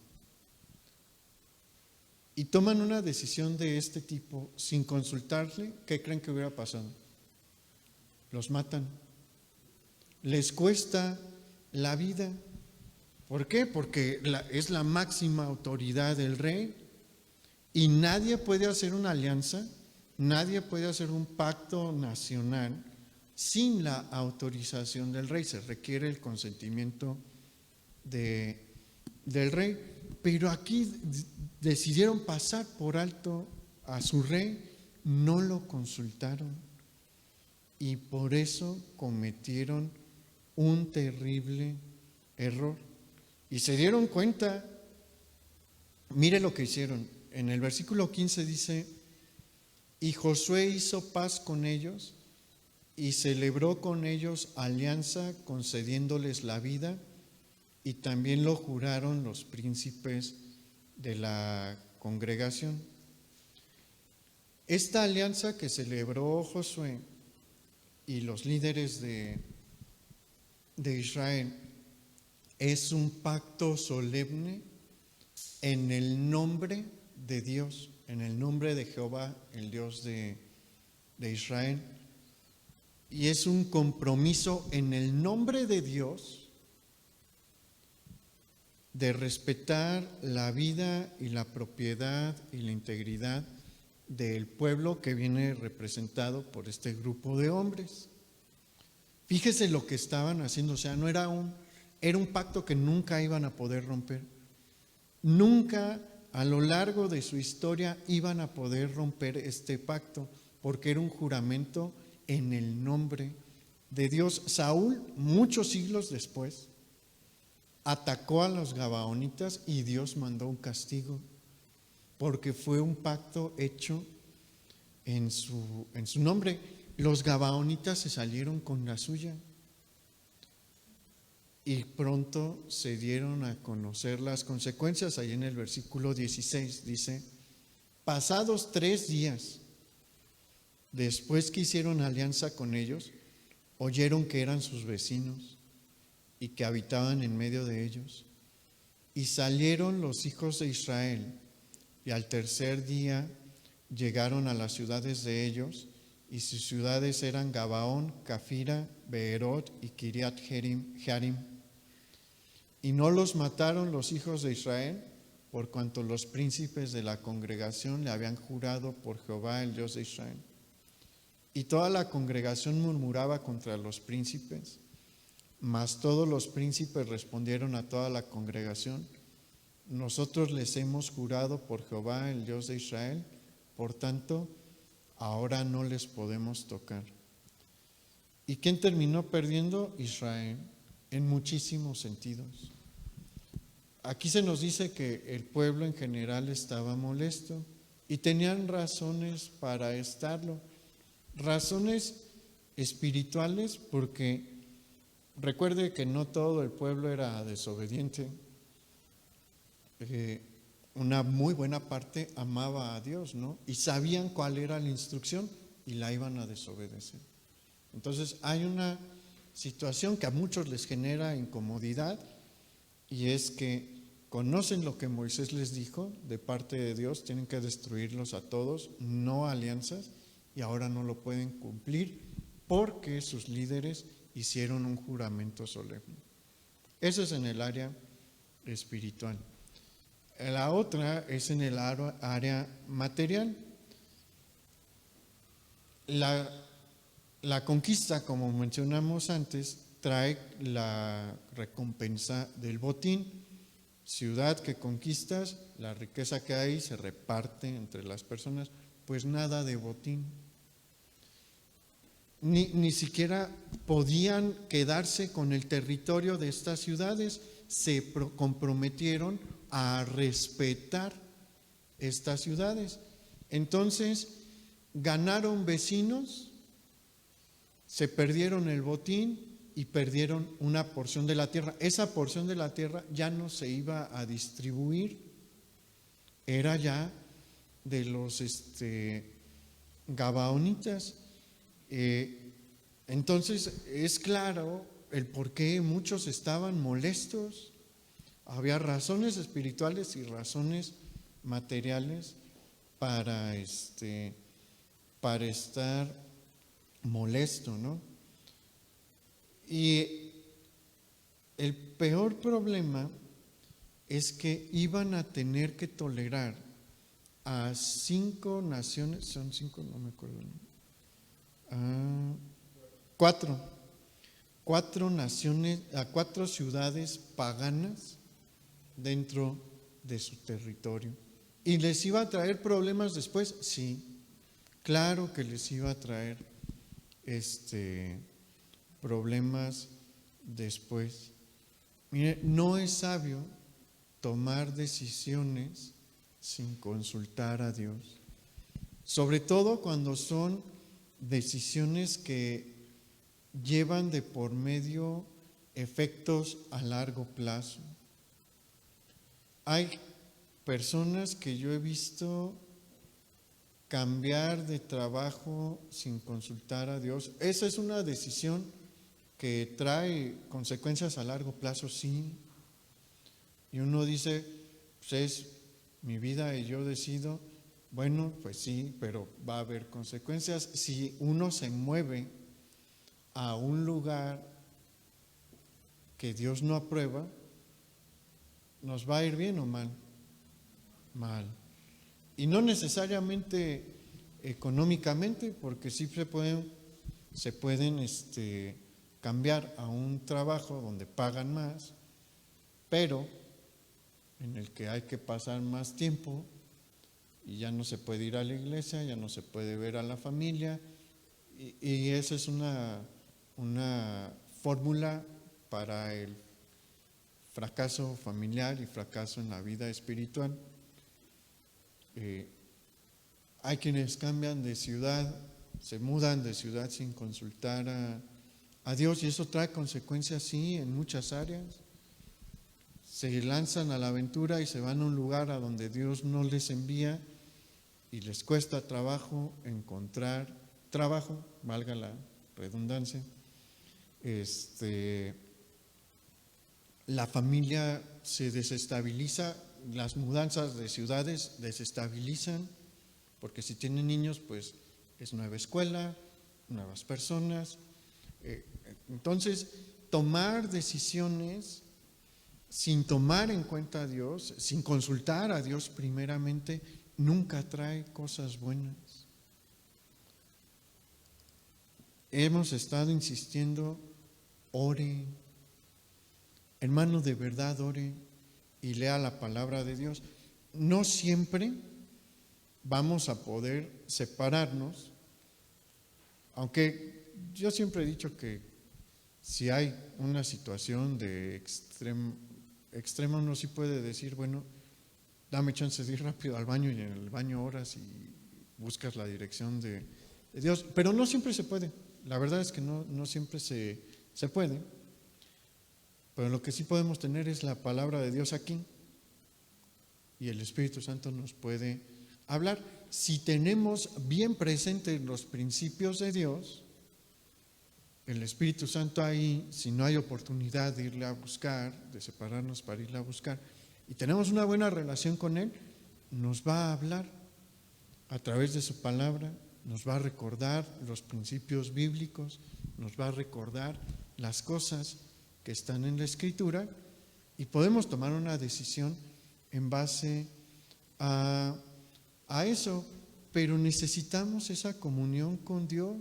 y toman una decisión de este tipo sin consultarle, ¿qué creen que hubiera pasado? Los matan. Les cuesta la vida. ¿Por qué? Porque es la máxima autoridad del rey y nadie puede hacer una alianza, nadie puede hacer un pacto nacional sin la autorización del rey. Se requiere el consentimiento del rey. Pero aquí decidieron pasar por alto a su rey, no lo consultaron y por eso cometieron un terrible error. Y se dieron cuenta, mire lo que hicieron. En el versículo 15 dice: y Josué hizo paz con ellos y celebró con ellos alianza, concediéndoles la vida, y también lo juraron los príncipes de la congregación. Esta alianza que celebró Josué y los líderes de Israel es un pacto solemne en el nombre de Dios, en el nombre de Jehová, el Dios de Israel. Y es un compromiso en el nombre de Dios de respetar la vida y la propiedad y la integridad del pueblo que viene representado por este grupo de hombres. Fíjese lo que estaban haciendo, o sea, no era un pacto que nunca iban a poder romper. Nunca a lo largo de su historia iban a poder romper este pacto, porque era un juramento en el nombre de Dios. Saúl, muchos siglos después, atacó a los gabaonitas y Dios mandó un castigo, porque fue un pacto hecho en su nombre. Los gabaonitas se salieron con la suya y pronto se dieron a conocer las consecuencias. Ahí en el versículo 16 dice: pasados 3 días después que hicieron alianza con ellos, oyeron que eran sus vecinos y que habitaban en medio de ellos. Y salieron los hijos de Israel, y al tercer día llegaron a las ciudades de ellos, y sus ciudades eran Gabaón, Cafira, Beerot y Kiriat Jearim. Y no los mataron los hijos de Israel, por cuanto los príncipes de la congregación le habían jurado por Jehová, el Dios de Israel. Y toda la congregación murmuraba contra los príncipes, mas todos los príncipes respondieron a toda la congregación: nosotros les hemos jurado por Jehová, el Dios de Israel, por tanto, ahora no les podemos tocar. ¿Y quién terminó perdiendo? Israel, en muchísimos sentidos. Aquí se nos dice que el pueblo en general estaba molesto y tenían razones para estarlo. Razones espirituales, porque recuerde que no todo el pueblo era desobediente. Una muy buena parte amaba a Dios, ¿no? Y sabían cuál era la instrucción y la iban a desobedecer. Entonces hay una situación que a muchos les genera incomodidad, y es que conocen lo que Moisés les dijo de parte de Dios: tienen que destruirlos a todos, no alianzas, y ahora no lo pueden cumplir porque sus líderes hicieron un juramento solemne. Eso es en el área espiritual. La otra es en el área material. La conquista, como mencionamos antes, trae la recompensa del botín. Ciudad que conquistas, la riqueza que hay se reparte entre las personas, pues nada de botín. Ni siquiera podían quedarse con el territorio de estas ciudades, se comprometieron a respetar estas ciudades. Entonces, ganaron vecinos, se perdieron el botín y perdieron una porción de la tierra. Esa porción de la tierra ya no se iba a distribuir, era ya de los gabaonitas. Entonces es claro el por qué muchos estaban molestos. Había razones espirituales y razones materiales para estar molesto, ¿no? Y el peor problema es que iban a tener que tolerar a 5 naciones, son 5, no me acuerdo, cuatro naciones, a 4 ciudades paganas dentro de su territorio. ¿Y les iba a traer problemas después? Sí, claro que les iba a traer problemas después. Mire, no es sabio tomar decisiones sin consultar a Dios, sobre todo cuando son decisiones que llevan de por medio efectos a largo plazo. Hay personas que yo he visto cambiar de trabajo sin consultar a Dios. Esa es una decisión que trae consecuencias a largo plazo, sí. Y uno dice, pues es mi vida y yo decido. Bueno, pues sí, pero va a haber consecuencias. Si uno se mueve a un lugar que Dios no aprueba, ¿nos va a ir bien o mal? Mal. Y no necesariamente económicamente, porque sí se pueden cambiar a un trabajo donde pagan más, pero en el que hay que pasar más tiempo y ya no se puede ir a la iglesia, ya no se puede ver a la familia, y esa es una fórmula para el fracaso familiar y fracaso en la vida espiritual. Hay quienes cambian de ciudad, se mudan de ciudad sin consultar a Dios, y eso trae consecuencias, sí, en muchas áreas. Se lanzan a la aventura y se van a un lugar a donde Dios no les envía, y les cuesta trabajo encontrar trabajo, valga la redundancia. La familia se desestabiliza, las mudanzas de ciudades desestabilizan, porque si tienen niños, pues es nueva escuela, nuevas personas. Entonces, tomar decisiones sin tomar en cuenta a Dios, sin consultar a Dios primeramente, nunca trae cosas buenas. Hemos estado insistiendo, ore, hermano, de verdad ore y lea la palabra de Dios. No siempre vamos a poder separarnos, aunque yo siempre he dicho que si hay una situación de extrema, uno sí puede decir, bueno, dame chance de ir rápido al baño y en el baño oras y buscas la dirección de Dios, pero no siempre se puede. La verdad es que no siempre se puede, pero lo que sí podemos tener es la palabra de Dios aquí y el Espíritu Santo nos puede hablar. Si tenemos bien presentes los principios de Dios, el Espíritu Santo ahí, si no hay oportunidad de irle a buscar, de separarnos para irle a buscar, y tenemos una buena relación con Él, nos va a hablar a través de su palabra, nos va a recordar los principios bíblicos, nos va a recordar las cosas que están en la Escritura y podemos tomar una decisión en base a eso, pero necesitamos esa comunión con Dios.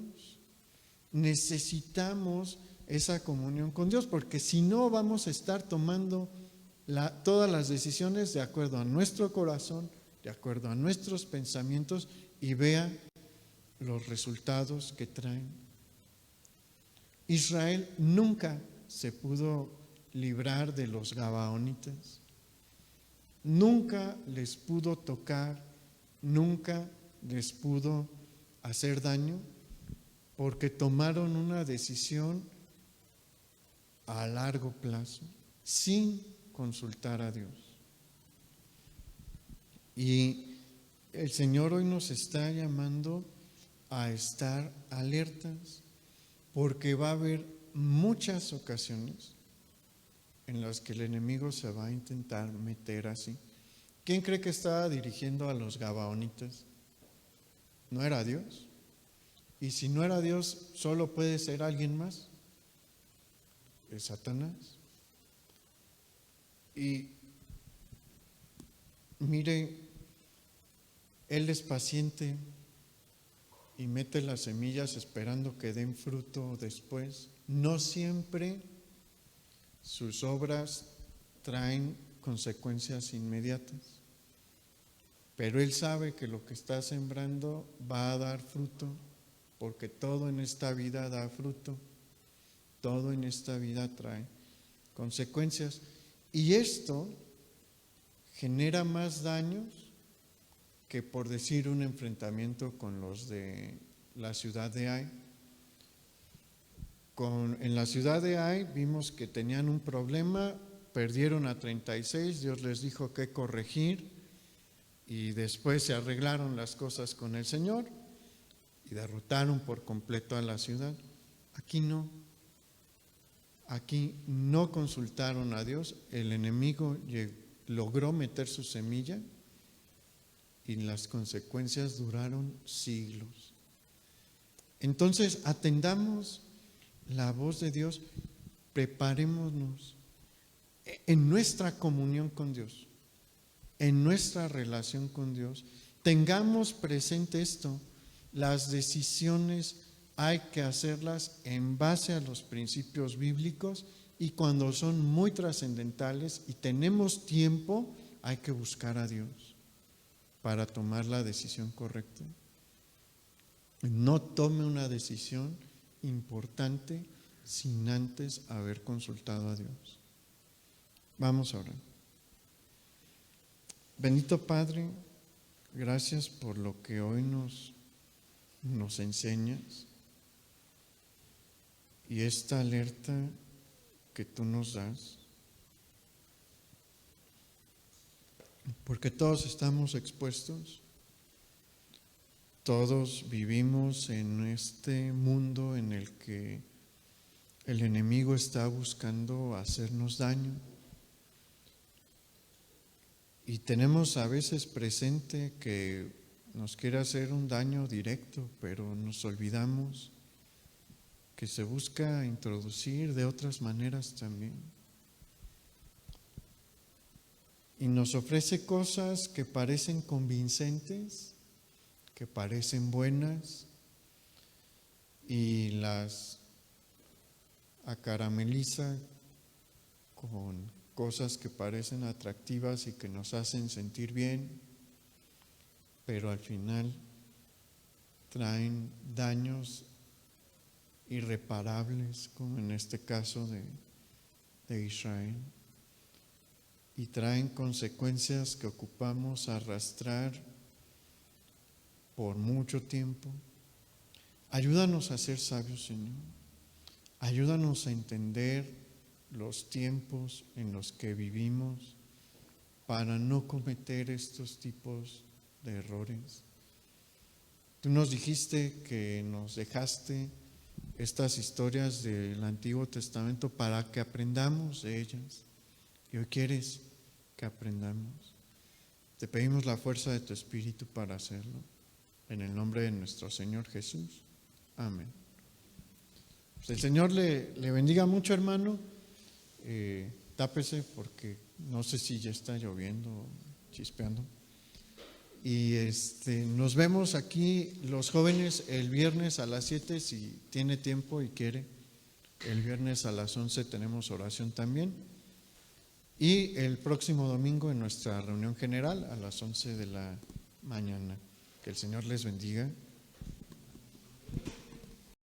Necesitamos esa comunión con Dios, porque si no vamos a estar tomando todas las decisiones de acuerdo a nuestro corazón, de acuerdo a nuestros pensamientos, y vea los resultados que traen. Israel nunca se pudo librar de los gabaonitas, nunca les pudo tocar, nunca les pudo hacer daño, porque tomaron una decisión a largo plazo, sin consultar a Dios. Y el Señor hoy nos está llamando a estar alertas, porque va a haber muchas ocasiones en las que el enemigo se va a intentar meter así. ¿Quién cree que estaba dirigiendo a los gabaonitas? ¿No era Dios? Y si no era Dios, solo puede ser alguien más. Es Satanás. Y mire, Él es paciente y mete las semillas esperando que den fruto después. No siempre sus obras traen consecuencias inmediatas, pero Él sabe que lo que está sembrando va a dar fruto, porque todo en esta vida da fruto, todo en esta vida trae consecuencias, y esto genera más daños que, por decir, un enfrentamiento con los de la ciudad de Ai. En la ciudad de Ai vimos que tenían un problema, perdieron a 36, Dios les dijo que corregir y después se arreglaron las cosas con el Señor y derrotaron por completo a la ciudad. Aquí no consultaron a Dios, el enemigo logró meter su semilla y las consecuencias duraron siglos. Entonces, atendamos la voz de Dios, preparémonos en nuestra comunión con Dios, en nuestra relación con Dios. Tengamos presente esto: las decisiones hay que hacerlas en base a los principios bíblicos, y cuando son muy trascendentales y tenemos tiempo, hay que buscar a Dios para tomar la decisión correcta. No tome una decisión importante sin antes haber consultado a Dios. Vamos a orar. Bendito Padre, gracias por lo que hoy nos enseñas y esta alerta que tú nos das, porque todos estamos expuestos, todos vivimos en este mundo en el que el enemigo está buscando hacernos daño, y tenemos a veces presente que nos quiere hacer un daño directo, pero nos olvidamos que se busca introducir de otras maneras también. y nos ofrece cosas que parecen convincentes, que parecen buenas, y las acarameliza con cosas que parecen atractivas y que nos hacen sentir bien, pero al final traen daños irreparables, como en este caso de Israel, y traen consecuencias que ocupamos arrastrar por mucho tiempo. Ayúdanos a ser sabios, Señor. Ayúdanos a entender los tiempos en los que vivimos para no cometer estos tipos de errores. Tú nos dijiste que nos dejaste estas historias del Antiguo Testamento para que aprendamos de ellas. Y hoy quieres que aprendamos. Te pedimos la fuerza de tu Espíritu para hacerlo. En el nombre de nuestro Señor Jesús. Amén. Pues el Señor le bendiga mucho, hermano. Tápese porque no sé si ya está lloviendo, chispeando. Y nos vemos aquí los jóvenes el viernes a las 7 si tiene tiempo y quiere. El viernes a las 11 tenemos oración también. Y el próximo domingo en nuestra reunión general a las 11 de la mañana. Que el Señor les bendiga.